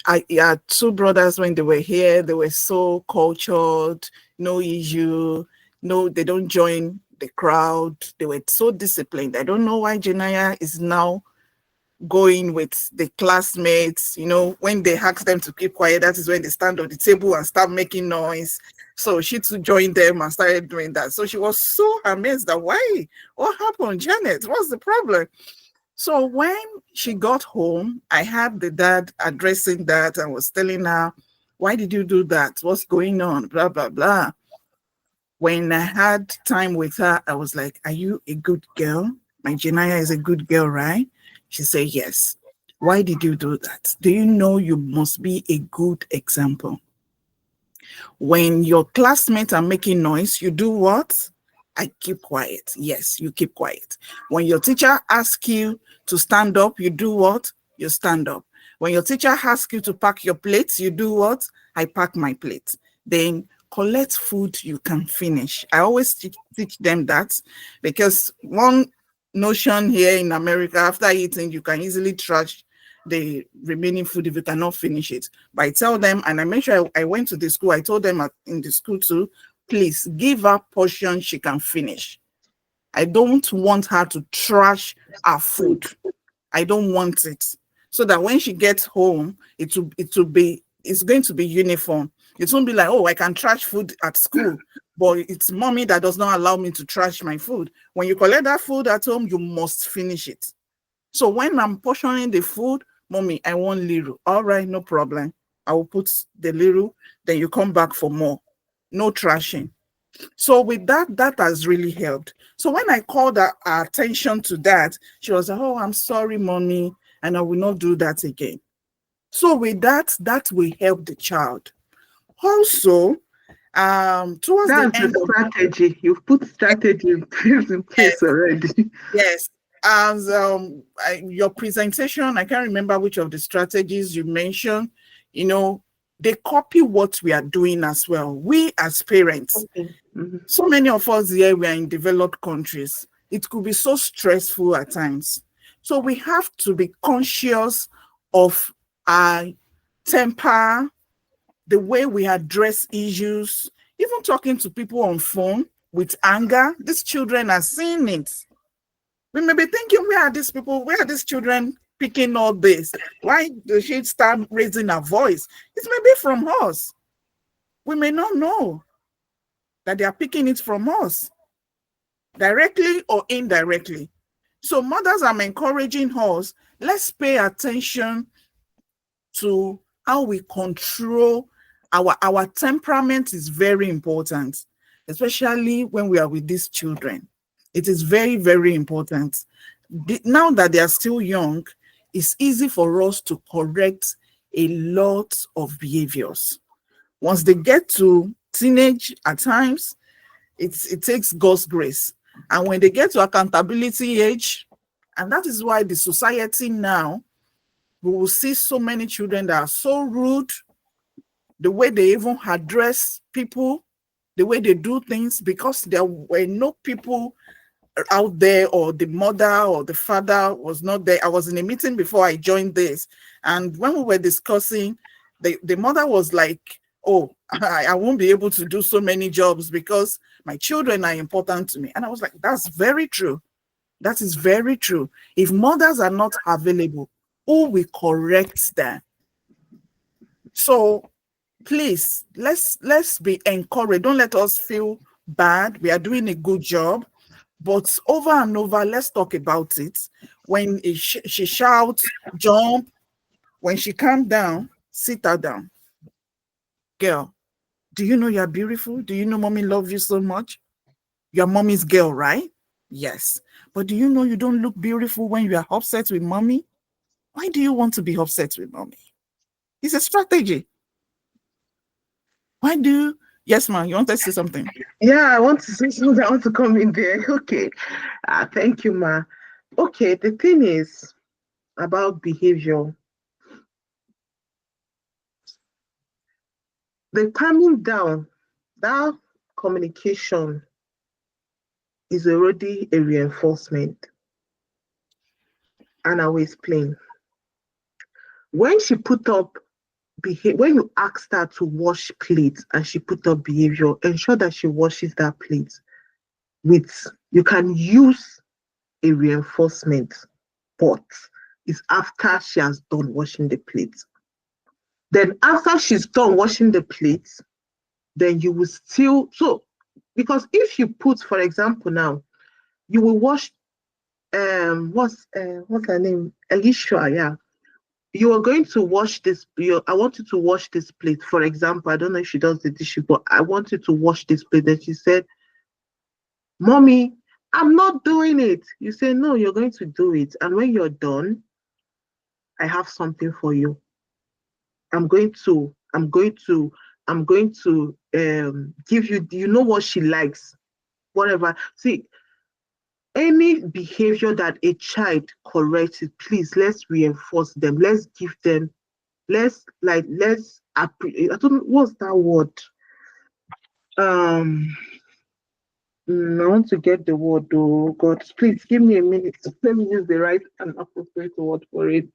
I had two brothers when they were here. They were so cultured, no issue, no, they don't join the crowd. They were so disciplined. I don't know why Janaya is now going with the classmates. You know, when they ask them to keep quiet, that is when they stand on the table and start making noise. So she too joined them and started doing that. So she was so amazed that why? What happened, Janet? What's the problem? So when she got home, I had the dad addressing that and was telling her, why did you do that? What's going on? Blah, blah, blah. When I had time with her, I was like, are you a good girl? My Janaya is a good girl, right? She said, yes. Why did you do that? Do you know you must be a good example? When your classmates are making noise, you do what? I keep quiet. Yes, you keep quiet. When your teacher asks you to stand up, you do what? You stand up. When your teacher asks you to pack your plates, you do what? I pack my plate. Then collect food you can finish. I always teach them that, because one notion here in America, after eating, you can easily trash the remaining food if you cannot finish it. But I tell them, and I make sure I went to the school, I told them in the school too, please give her portion she can finish. I don't want her to trash her food. I don't want it. So that when she gets home, it's going to be uniform. It won't be like, oh, I can trash food at school, but it's mommy that does not allow me to trash my food. When you collect that food at home, you must finish it. So when I'm portioning the food, mommy, I want little. All right, no problem. I will put the little, then you come back for more. No trashing. So with that, that has really helped. So when I called her attention to that, she was like, oh, I'm sorry, mommy, and I will not do that again. So with that, that will help the child. Also, towards the That's end the of strategy. You've put strategy in place already. yes, as your presentation, I can't remember which of the strategies you mentioned, you know, they copy what we are doing as well. We as parents, Okay. Mm-hmm. so many of us here, we are in developed countries. It could be so stressful at times. So we have to be conscious of our temper, the way we address issues, even talking to people on phone with anger. These children are seeing it. We may be thinking, where are these people? Where are these children picking all this? Why does she start raising her voice? It may be from us. We may not know that they are picking it from us, directly or indirectly. So mothers, I'm encouraging us, let's pay attention to how we control our temperament. Is very important, especially when we are with these children. It is very, very important. Now that they are still young, it's easy for us to correct a lot of behaviors. Once they get to teenage, at times, it takes God's grace. And when they get to accountability age, and that is why the society now, we will see so many children that are so rude, the way they even address people, the way they do things, because there were no people out there, or the mother or the father was not there. I was in a meeting before I joined this, and when we were discussing, the mother was like, oh, I won't be able to do so many jobs because my children are important to me. And I was like, that's very true. That is very true. If mothers are not available, who will correct them? So please, let's be encouraged. Don't let us feel bad. We are doing a good job. But over and over, let's talk about it. When she shouts, jump. When she calms down, sit her down. Girl, do you know you're beautiful? Do you know mommy loves you so much? You're mommy's girl, right? Yes. But do you know you don't look beautiful when you are upset with mommy? Why do you want to be upset with mommy? It's a strategy. Why do you... Yes, ma'am, you want to say something? Yeah, I want to say something. I want to come in there. Okay. Thank you, Ma. Okay, the thing is about behavior. The calming down, that communication is already a reinforcement. And I will explain. When she put up when you asked her to wash plates and she put up behavior, ensure that she washes that plate with, you can use a reinforcement, but it's after she has done washing the plates. Then after she's done washing the plates, then you will still, so, because if you put, for example, now, you will wash, what's her name? Alicia, yeah. You are going to wash this, I want you to wash this plate. For example, I don't know if she does the dishes, but I want you to wash this plate. Then she said, Mommy, I'm not doing it. You say, no, you're going to do it. And when you're done, I have something for you. I'm going to give you, do you know what she likes? Whatever. See, any behavior that a child corrects, please, let's reinforce them. Let's give them, I don't know, what's that word? I want to get the word, oh God, please give me a minute. Let me use the right and appropriate word for it.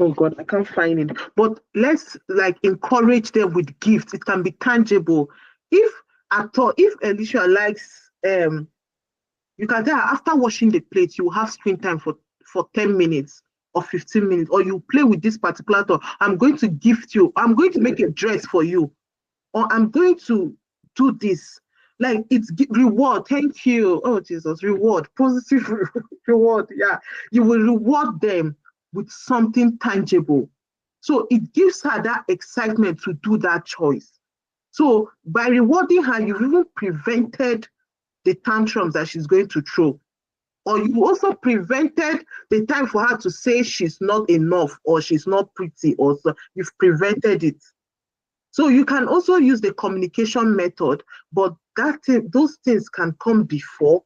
Oh God, I can't find it. But let's encourage them with gifts. It can be tangible. If at all, if Alicia likes, you can tell her after washing the plate, you will have screen time for 10 minutes or 15 minutes, or you play with this particular toy. I'm going to gift you. I'm going to make a dress for you, or I'm going to do this. Like, it's reward. Thank you. Oh Jesus, reward, positive reward. Yeah, you will reward them with something tangible. So it gives her that excitement to do that choice. So by rewarding her, you've even prevented the tantrums that she's going to throw. Or you also prevented the time for her to say she's not enough or she's not pretty, or so you've prevented it. So you can also use the communication method, but those things can come before.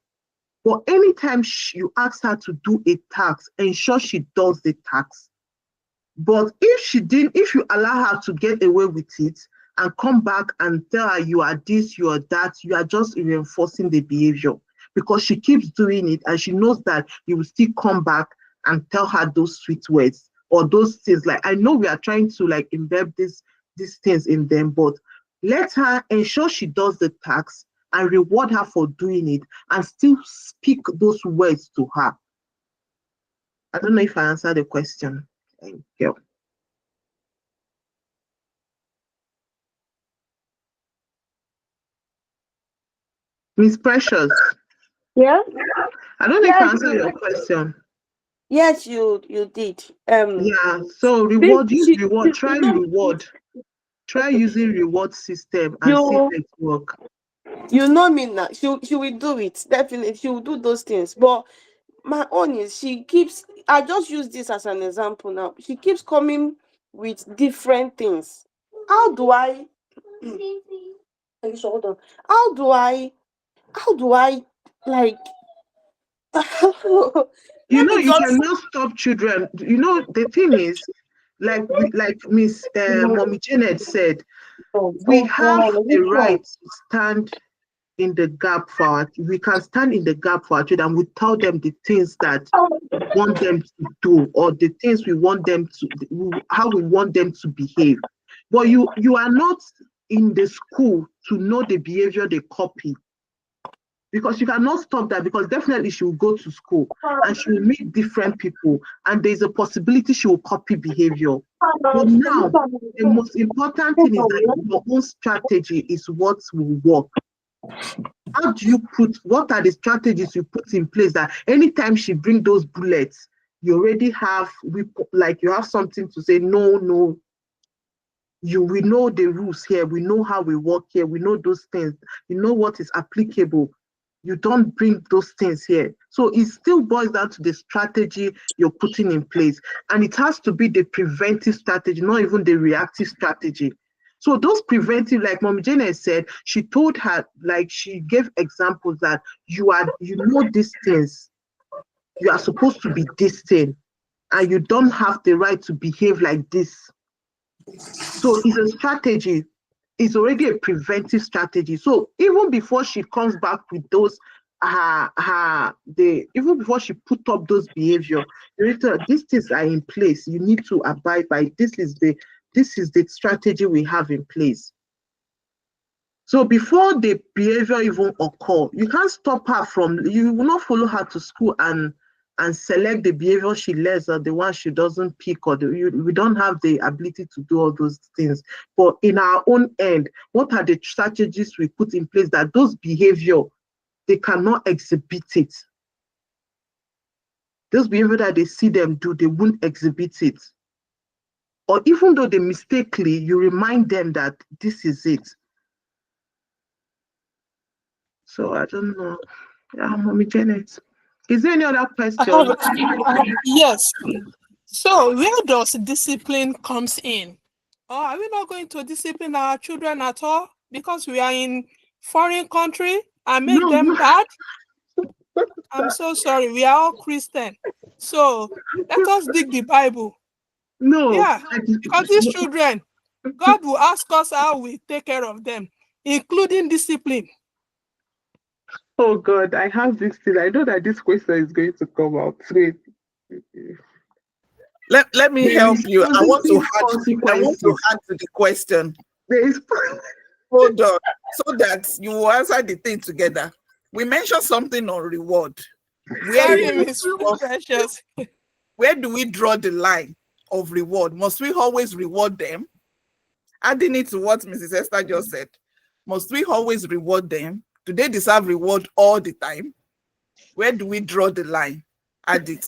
But anytime you ask her to do a task, ensure she does the task. But if you allow her to get away with it and come back and tell her you are this, you are that, you are just reinforcing the behavior, because she keeps doing it and she knows that you will still come back and tell her those sweet words or those things. Like, I know we are trying to embed these things in them, but let her ensure she does the task and reward her for doing it and still speak those words to her. I don't know if I answered the question. Thank you. Miss Precious. Yeah. I don't know if I answered your question. Yes, you did. Yeah. So use reward. Try reward. Try using reward system and see if it work. You know me now. She will do it. Definitely, she will do those things. But my own is I just use this as an example now. She keeps coming with different things. How do I hold on. How do I like maybe You just cannot stop children. The thing is, like Miss Mommy Janet said, we have the right to stand in the gap we can stand in the gap for our children, and we tell them the things that we want them to do, or the things we want them to, how we want them to behave. But you are not in the school to know the behavior they copy, because you cannot stop that, because definitely she will go to school and she will meet different people and there's a possibility she will copy behavior. But now, the most important thing is that your own strategy is what will work. What are the strategies you put in place that anytime she bring those bullets, you already have, you have something to say, no, we know the rules here, we know how we work here, we know those things, you know what is applicable. You don't bring those things here. So it still boils down to the strategy you're putting in place. And it has to be the preventive strategy, not even the reactive strategy. So those preventive, like Mom Jane said, she told her, she gave examples that you know these things. You are supposed to be this thing. and you don't have the right to behave like this. So it's a strategy. It's already a preventive strategy. So even before she comes back with those, even before she put up those behavior, these things are in place. You need to abide by. This is the strategy we have in place. So before the behavior even occur, you can't stop her from. You will not follow her to school and select the behavior she learns or the one she doesn't pick, or we don't have the ability to do all those things. But in our own end, what are the strategies we put in place that those behavior, they cannot exhibit it? Those behavior that they see them do, they won't exhibit it. Or even though they mistakenly, you remind them that this is it. So I don't know. Yeah, Mommy Janet. Is there any other question? Yes. So where does discipline comes in? Or are we not going to discipline our children at all because we are in foreign country and make them bad? I'm so sorry. We are all Christian. So let us dig the Bible. No. Yeah, because these children, God will ask us how we take care of them, including discipline. Oh God, I have this thing. I know that this question is going to come out. Wait. Let me help you. I want to add to the question. Hold on, so that you will answer the thing together. We mentioned something on reward. Where do we draw the line of reward? Must we always reward them? Adding it to what Mrs. Esther just said, must we always reward them? Do they deserve reward all the time? Where do we draw the line? Add it.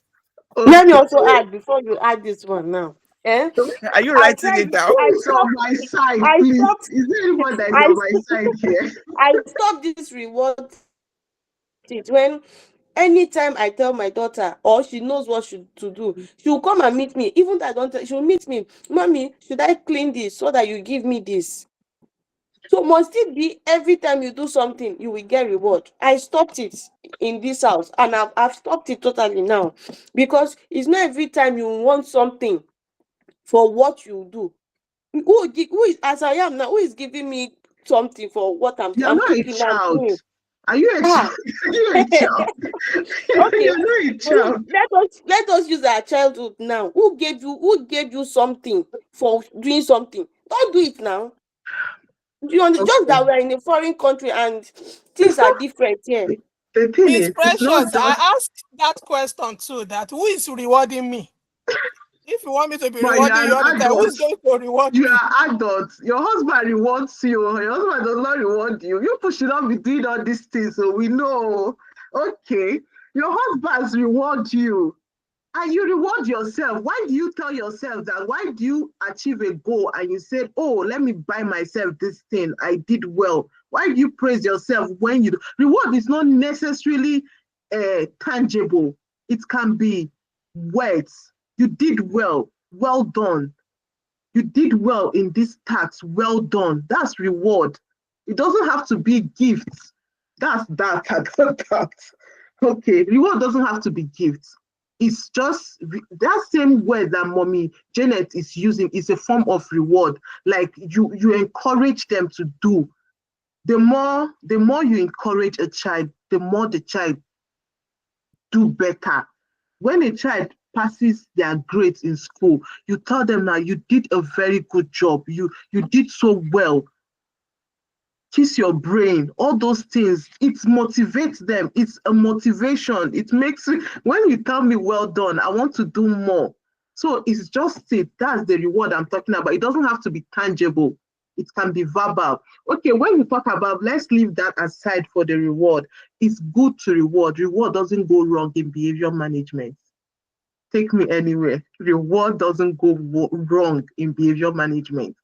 Okay. Let me also add before you add this one now. Eh? Are you writing it down? It's on my side, please. Is there anyone that is on my side here? I stopped this reward when anytime I tell my daughter or she knows what to do, she will come and meet me. Even though I don't tell, she will meet me. Mommy, should I clean this so that you give me this? So must it be every time you do something, you will get reward? I stopped it in this house, and I've stopped it totally now, because it's not every time you want something for what you do. Who is, as I am now, who is giving me something for what I'm not cooking a child. and Are you a child? Are you a child? Okay. You're not a child. Let us use our childhood now. Who gave you something for doing something? Don't do it now. You understand? Just that we're in a foreign country and things are different here. The thing It's is, precious. it's not just... I asked that question too, that who is rewarding me? If you want me to be rewarding you all the time, who's going to reward me? You are adults. Your husband rewards you. Your husband does not reward you. You should not be doing all these things, so we know. Okay. Your husbands reward you. And you reward yourself. Why do you tell yourself that? Why do you achieve a goal and you said, oh, let me buy myself this thing. I did well. Why do you praise yourself when you do? Reward is not necessarily tangible. It can be words. You did well. Well done. You did well in this task. Well done. That's reward. It doesn't have to be gifts. That's that. Okay. Reward doesn't have to be gifts. It's just that same word that Mommy Janet is using is a form of reward. Like you encourage them to do. The more you encourage a child, the more the child do better. When a child passes their grades in school, you tell them now you did a very good job. You did so well. Kiss your brain, all those things, it motivates them. It's a motivation. It makes it, when you tell me well done, I want to do more. So it's just it. That's the reward I'm talking about. It doesn't have to be tangible. It can be verbal. Okay, when you talk about, let's leave that aside for the reward. It's good to reward. Reward doesn't go wrong in behavior management. Take me anywhere. Reward doesn't go wrong in behavior management.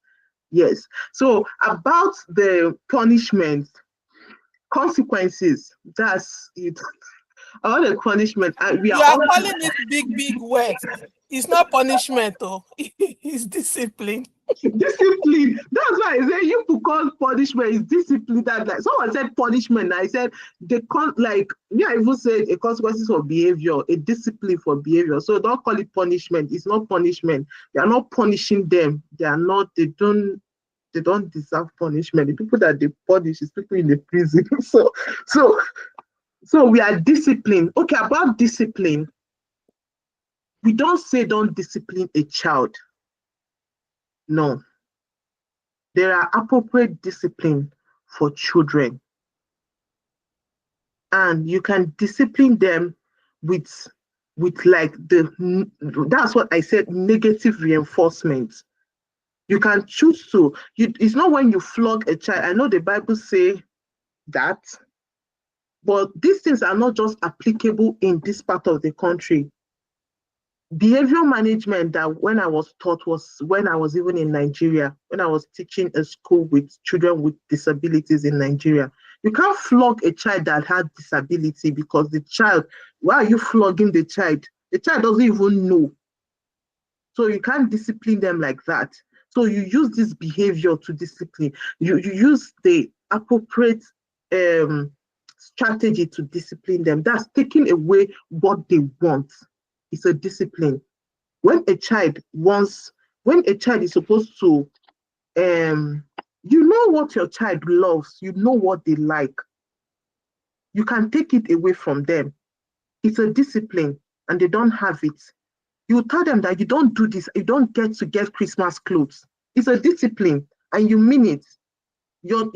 Yes. So about the punishment, consequences, that's it. All the punishment. You are calling it big words. It's not punishment, though. It's discipline. Discipline. That's why I say you could call punishment is discipline. That like someone said punishment. I said they can't like yeah, I even said a consequences for behavior, a discipline for behavior. So don't call it punishment. It's not punishment. They are not punishing them. They are not, they don't deserve punishment. The people that they punish is people in the prison. So so we are disciplined. Okay, about discipline, we don't say don't discipline a child. No. There are appropriate discipline for children. And you can discipline them with like that's what I said, negative reinforcement. You can choose to. It's not when you flog a child. I know the Bible say that, but these things are not just applicable in this part of the country. Behavior management that when I was taught was when I was even in Nigeria, when I was teaching a school with children with disabilities in Nigeria. You can't flog a child that had disability because the child, why are you flogging the child? The child doesn't even know. So you can't discipline them like that. So you use this behavior to discipline. You use the appropriate strategy to discipline them. That's taking away what they want. It's a discipline. When a child is supposed to, you know what your child loves, you know what they like. You can take it away from them. It's a discipline and they don't have it. You tell them that you don't do this, you don't get to get Christmas clothes. It's a discipline and you mean it. Your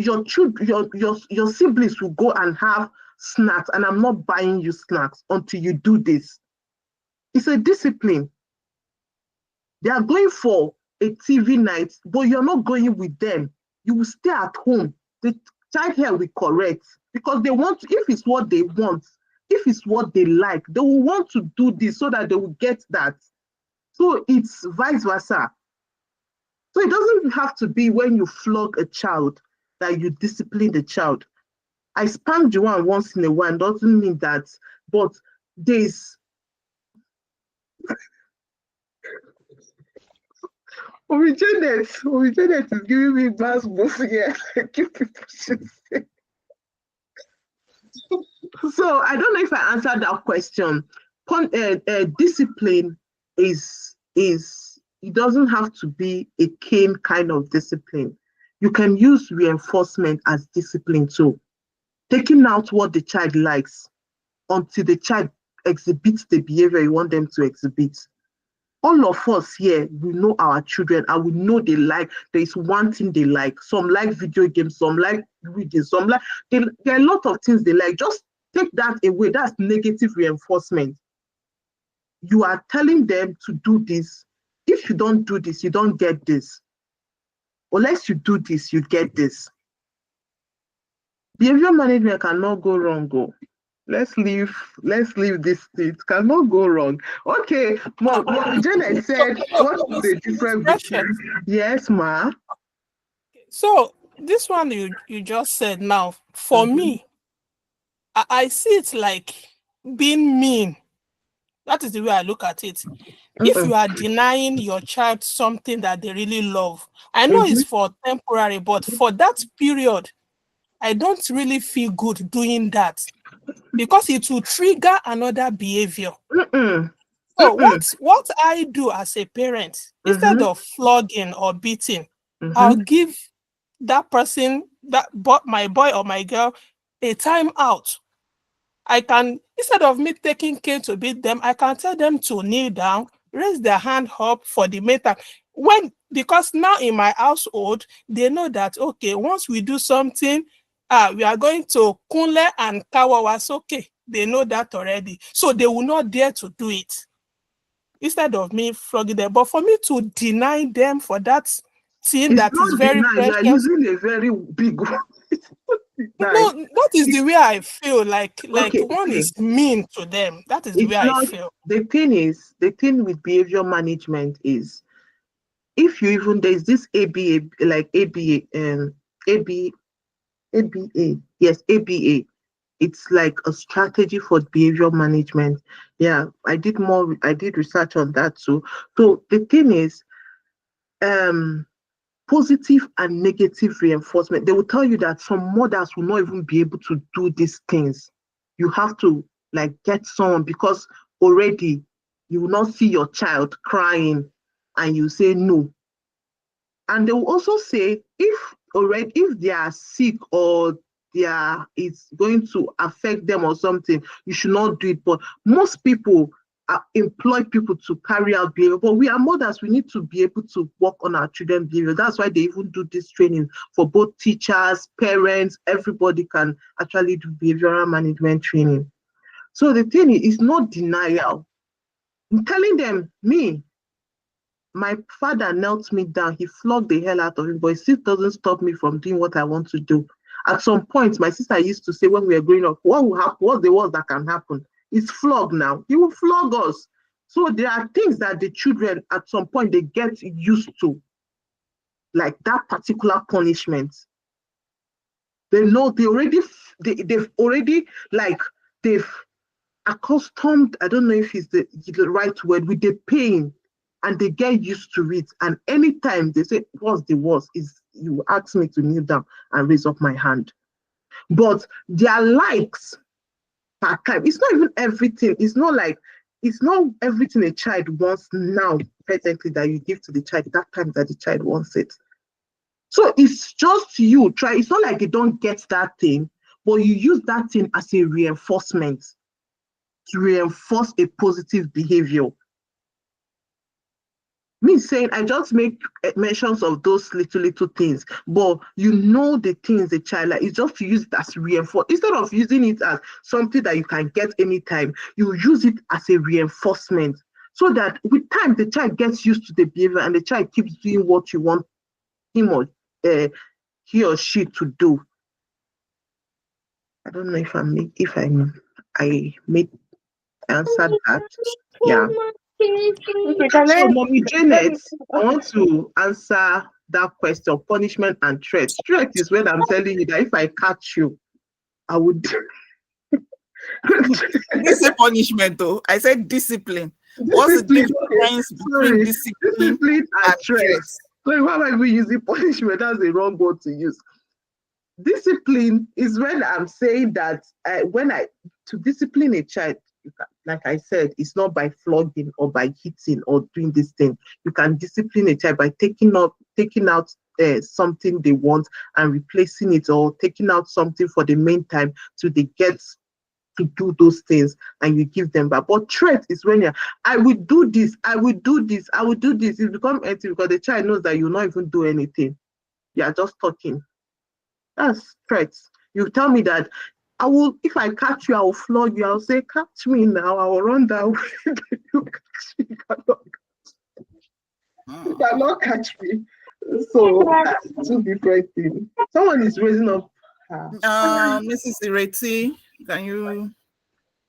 siblings will go and have snacks and I'm not buying you snacks until you do this. It's a discipline. They are going for a TV night, but you're not going with them. You will stay at home. The child here will correct because they want to, if it's what they want, if it's what they like, they will want to do this so that they will get that. So it's vice versa. So it doesn't have to be when you flog a child that you discipline the child. I spank the one once in a while doesn't mean that, but there's Janet is giving me mass both here. So I don't know if I answered that question. Discipline is it doesn't have to be a cane kind of discipline. You can use reinforcement as discipline too. Taking out what the child likes until the child exhibits the behavior you want them to exhibit. All of us here, we know our children and we know they like, there is one thing they like. Some like video games, some like reading, some like, there are a lot of things they like. Just take that away. That's negative reinforcement. You are telling them to do this. If you don't do this, you don't get this. Unless you do this, you get this. Behavior management cannot go wrong. Go. Let's leave this. It cannot go wrong. Okay, Janet said, what is the difference between... Yes, ma. So this one you just said now, for me, I see it like being mean. That is the way I look at it. If you are denying your child something that they really love, I know it's for temporary, but for that period, I don't really feel good doing that because it will trigger another behavior. So what I do as a parent, instead of flogging or beating, I'll give that person, my boy or my girl, a time out. I can, instead of me taking care to beat them, I can tell them to kneel down, raise their hand up for the matter. Because now in my household, they know that, okay, once we do something, we are going to kunle and kawawas, okay. They know that already. So they will not dare to do it. Instead of me flogging them. But for me to deny them for that thing that is very precious. You are using a very big one. No, that is the way I feel. Like one is mean to them. That is the way I feel. The thing with behavior management is, if you even, there's this ABA, like ABA, yes, ABA. It's like a strategy for behavior management. Yeah, I did research on that too. So the thing is, positive and negative reinforcement. They will tell you that some mothers will not even be able to do these things. You have to like get someone, because already you will not see your child crying and you say no. And they will also say if they are sick or it's going to affect them or something, you should not do it. But most people employ people to carry out behavior. But we are mothers, we need to be able to work on our children's behavior. That's why they even do this training for both teachers, parents, everybody can actually do behavioral management training. So the thing is not denial. I'm telling them, my father knelt me down, he flogged the hell out of him, but it still doesn't stop me from doing what I want to do. At some point, my sister used to say when we were growing up, what will happen? What's the worst that can happen? It's flog now. He will flog us. So there are things that the children at some point they get used to, like that particular punishment. They know they've already they've accustomed, I don't know if it's the right word, with the pain, and they get used to it. And anytime they say, what's the worst? Is you ask me to kneel down and raise up my hand. But their likes per time, it's not even everything. It's not everything a child wants now, presently, that you give to the child that time that the child wants it. So it's just you try. It's not like they don't get that thing, but you use that thing as a reinforcement to reinforce a positive behavior. Me saying I just make mentions of those little things, but you know the things the child like. It's just to use it as reinforcement instead of using it as something that you can get anytime. You use it as a reinforcement, so that with time the child gets used to the behavior and the child keeps doing what you want him or he or she to do. I don't know if I made answered that. Yeah. Okay, can So, I? Mommy Janet, I want to answer that question: punishment and threat. Threat is when I'm telling you that if I catch you, I would. I didn't say punishment though. I said discipline. What's the Discipline. Okay. difference between Sorry. discipline Discipline and and threat. threat? So why am I using punishment? That's the wrong word to use. Discipline is when I'm saying that to discipline a child, like I said, it's not by flogging or by hitting or doing this thing. You can discipline a child by taking out something they want and replacing it, or taking out something for the meantime so they get to do those things and you give them back. But threat is when I will do this, I will do this, I will do this. It becomes empty because the child knows that you'll not even do anything. You are just talking. That's threats. You tell me that if I catch you, I will flog you. I'll say, catch me now. I will run down. You cannot catch me. So that's two different things. Someone is raising up. Mrs. Ireti, can you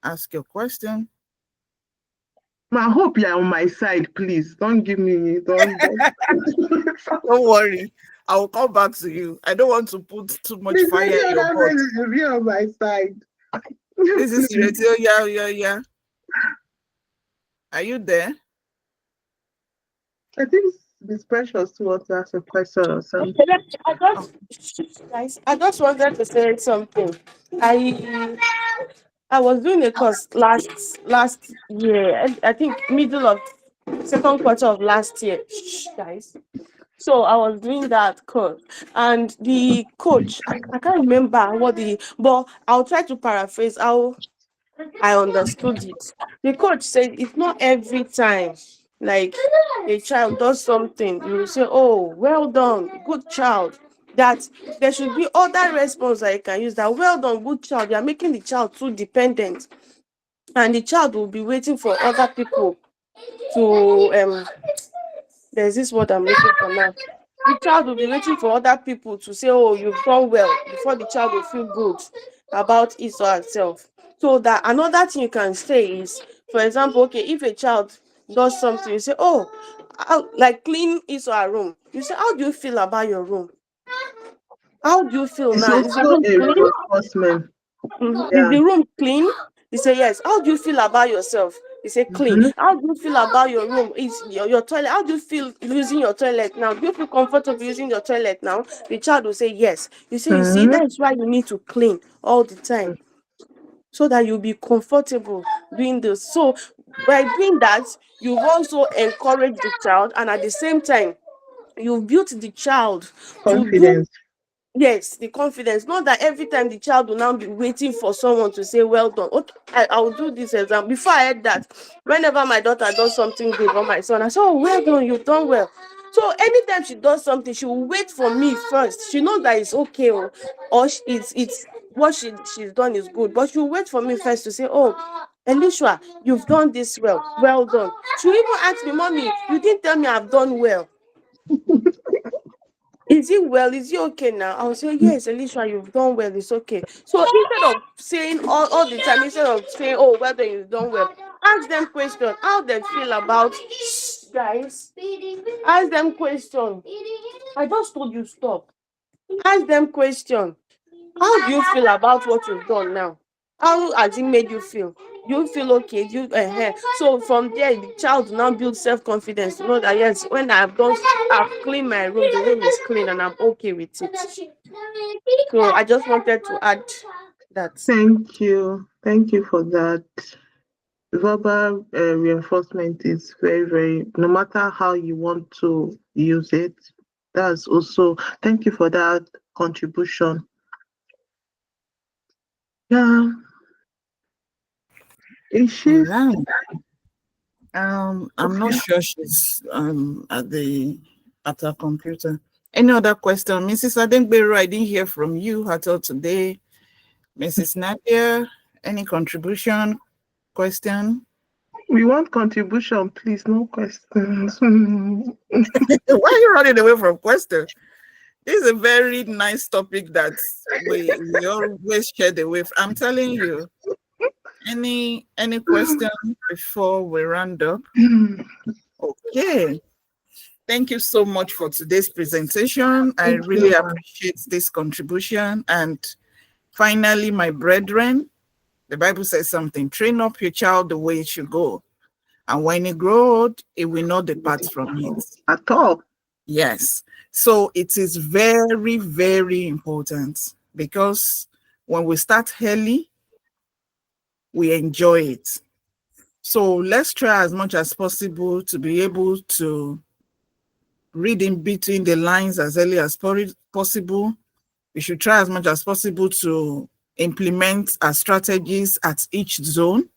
ask your question? I hope you're on my side, please. Don't give me. Don't worry. I will come back to you. I don't want to put too much fire in your pot. Be on my side. This is Ireti. Yeah. Are you there? I think Miss Precious wants to ask a question or something. I just wanted to say something. I was doing a course last year. I think middle of second quarter of last year. Guys. So I was doing that course, and the coach, I can't remember but I'll try to paraphrase how I understood it. The coach said it's not every time like a child does something, you will say, oh, well done, good child. That there should be other response that you can use. That well done, good child. You are making the child too dependent, and the child will be waiting for other people to there's this word I'm looking for now. The child will be waiting for other people to say, oh, you've done well, before the child will feel good about his or herself. So that another thing you can say is, for example, okay, if a child does something, you say, oh, like clean his or her room. You say, how do you feel about your room? How do you feel It's now? Is the also room a clean? reinforcement. Is Yeah. the room clean? You say, yes. How do you feel about yourself? You say clean. How do you feel about your room? Is your toilet? How do you feel using your toilet now? Do you feel comfortable using your toilet now? The child will say yes. You say, you see, that's why you need to clean all the time, so that you'll be comfortable doing this. So by doing that, you've also encouraged the child, and at the same time, you've built the child to do. Confidence. Yes, the confidence. Not that every time the child will now be waiting for someone to say, well done. Okay, I'll do this exam. Before I had that, whenever my daughter does something good or my son, I say, oh, well done, you've done well. So anytime she does something, she will wait for me first. She knows that it's okay, it's what she's done is good. But she'll wait for me first to say, oh, Elisha, you've done this well. Well done. She'll even ask me, mommy, you didn't tell me I've done well. Is it well? Is it okay now? I'll say, yes, Elisha, you've done well. It's okay. So instead of saying all the time, instead of saying, oh, well done, you've done well, ask them question. How they feel about, guys. Ask them question. I just told you stop. Ask them question. How do you feel about what you've done now? How has it made you feel? You feel okay? So from there, the child now builds self-confidence to know that yes, when I've cleaned my room, the room is clean and I'm okay with it. So I just wanted to add that. Thank you. Thank you for that. Verbal reinforcement is very, very, no matter how you want to use it, that's also, thank you for that contribution. Yeah. Is she? Right. I'm not sure she's at her computer. Any other question? Mrs. Adengbero, I didn't hear from you at all today. Mrs. Nadia, any contribution, question? We want contribution, please, no questions. Why are you running away from questions? This is a very nice topic that we always share the way. I'm telling you. Any question before we round up? Okay. Thank you so much for today's presentation. I really appreciate this contribution. And finally, my brethren, the Bible says something, train up your child the way it should go. And when it grows, it will not depart from it. At all. Yes. So it is very, very important, because when we start early, we enjoy it. So let's try as much as possible to be able to read in between the lines as early as possible. We should try as much as possible to implement our strategies at each zone.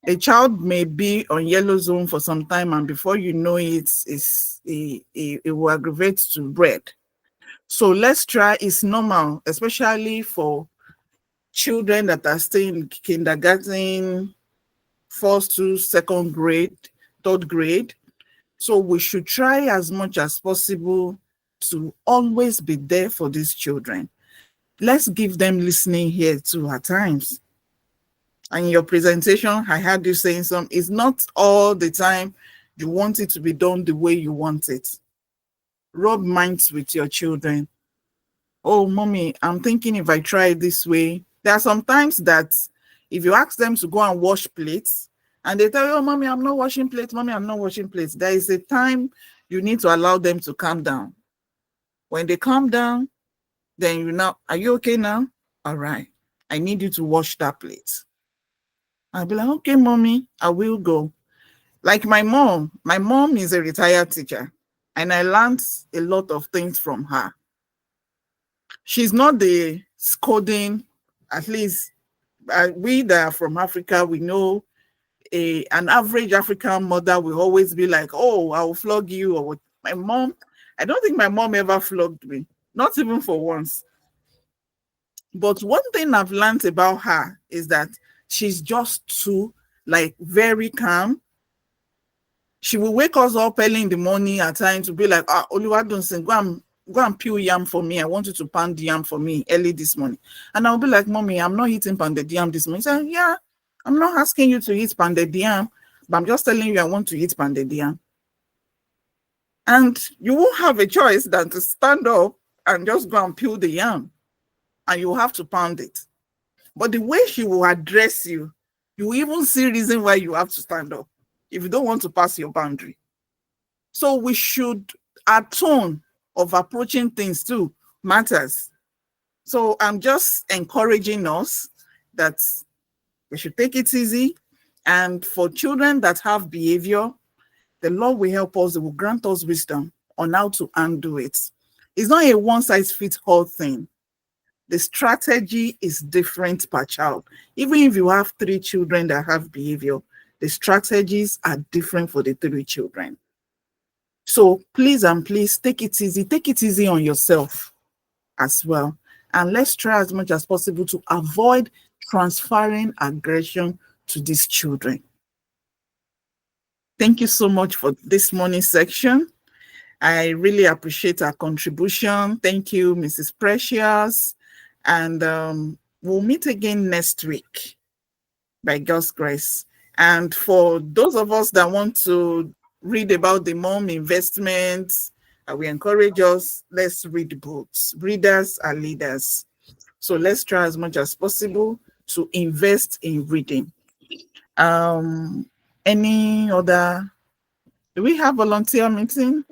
A child may be on yellow zone for some time, and before you know it, it will aggravate to red. So let's try. It's normal, especially for children that are still in kindergarten, first to second grade, third grade. So we should try as much as possible to always be there for these children. Let's give them listening here too at times. And in your presentation, I heard you saying it's not all the time you want it to be done the way you want it. Rub minds with your children. Oh, mommy, I'm thinking if I try it this way. There are some times that if you ask them to go and wash plates, and they tell you, oh, mommy, I'm not washing plates, mommy, I'm not washing plates. There is a time you need to allow them to calm down. When they calm down, then you know, are you okay now? All right, I need you to wash that plate. I'll be like, okay, mommy, I will go. Like my mom is a retired teacher, and I learned a lot of things from her. She's not the scolding, at least we that are from Africa, we know an average African mother will always be like, oh, I will flog you. Or what. My mom, I don't think my mom ever flogged me, not even for once. But one thing I've learned about her is that she's just too, very calm. She will wake us up early in the morning at times to be like, Oluwadunsin, go and peel yam for me. I want you to pound yam for me early this morning. And I'll be like, mommy, I'm not eating pounded yam this morning. She said, yeah, I'm not asking you to eat pounded yam, but I'm just telling you I want to eat pounded yam. And you won't have a choice than to stand up and just go and peel the yam. And you have to pound it. But the way she will address you, You even see reason why you have to stand up if you don't want to pass your boundary. So we should, our tone of approaching things too matters. So I'm just encouraging us that we should take it easy. And for children that have behavior, the Lord will help us, it will grant us wisdom on how to undo it. It's not a one-size-fits-all thing. The strategy is different per child. Even if you have 3 children that have behavior, the strategies are different for the 3 children. So please and please take it easy. Take it easy on yourself as well. And let's try as much as possible to avoid transferring aggression to these children. Thank you so much for this morning section. I really appreciate our contribution. Thank you, Mrs. Precious. And we'll meet again next week by God's grace. And for those of us that want to read about the mom investments, we encourage us, let's read books. Readers are leaders. So let's try as much as possible to invest in reading. Any other, do we have volunteer meeting?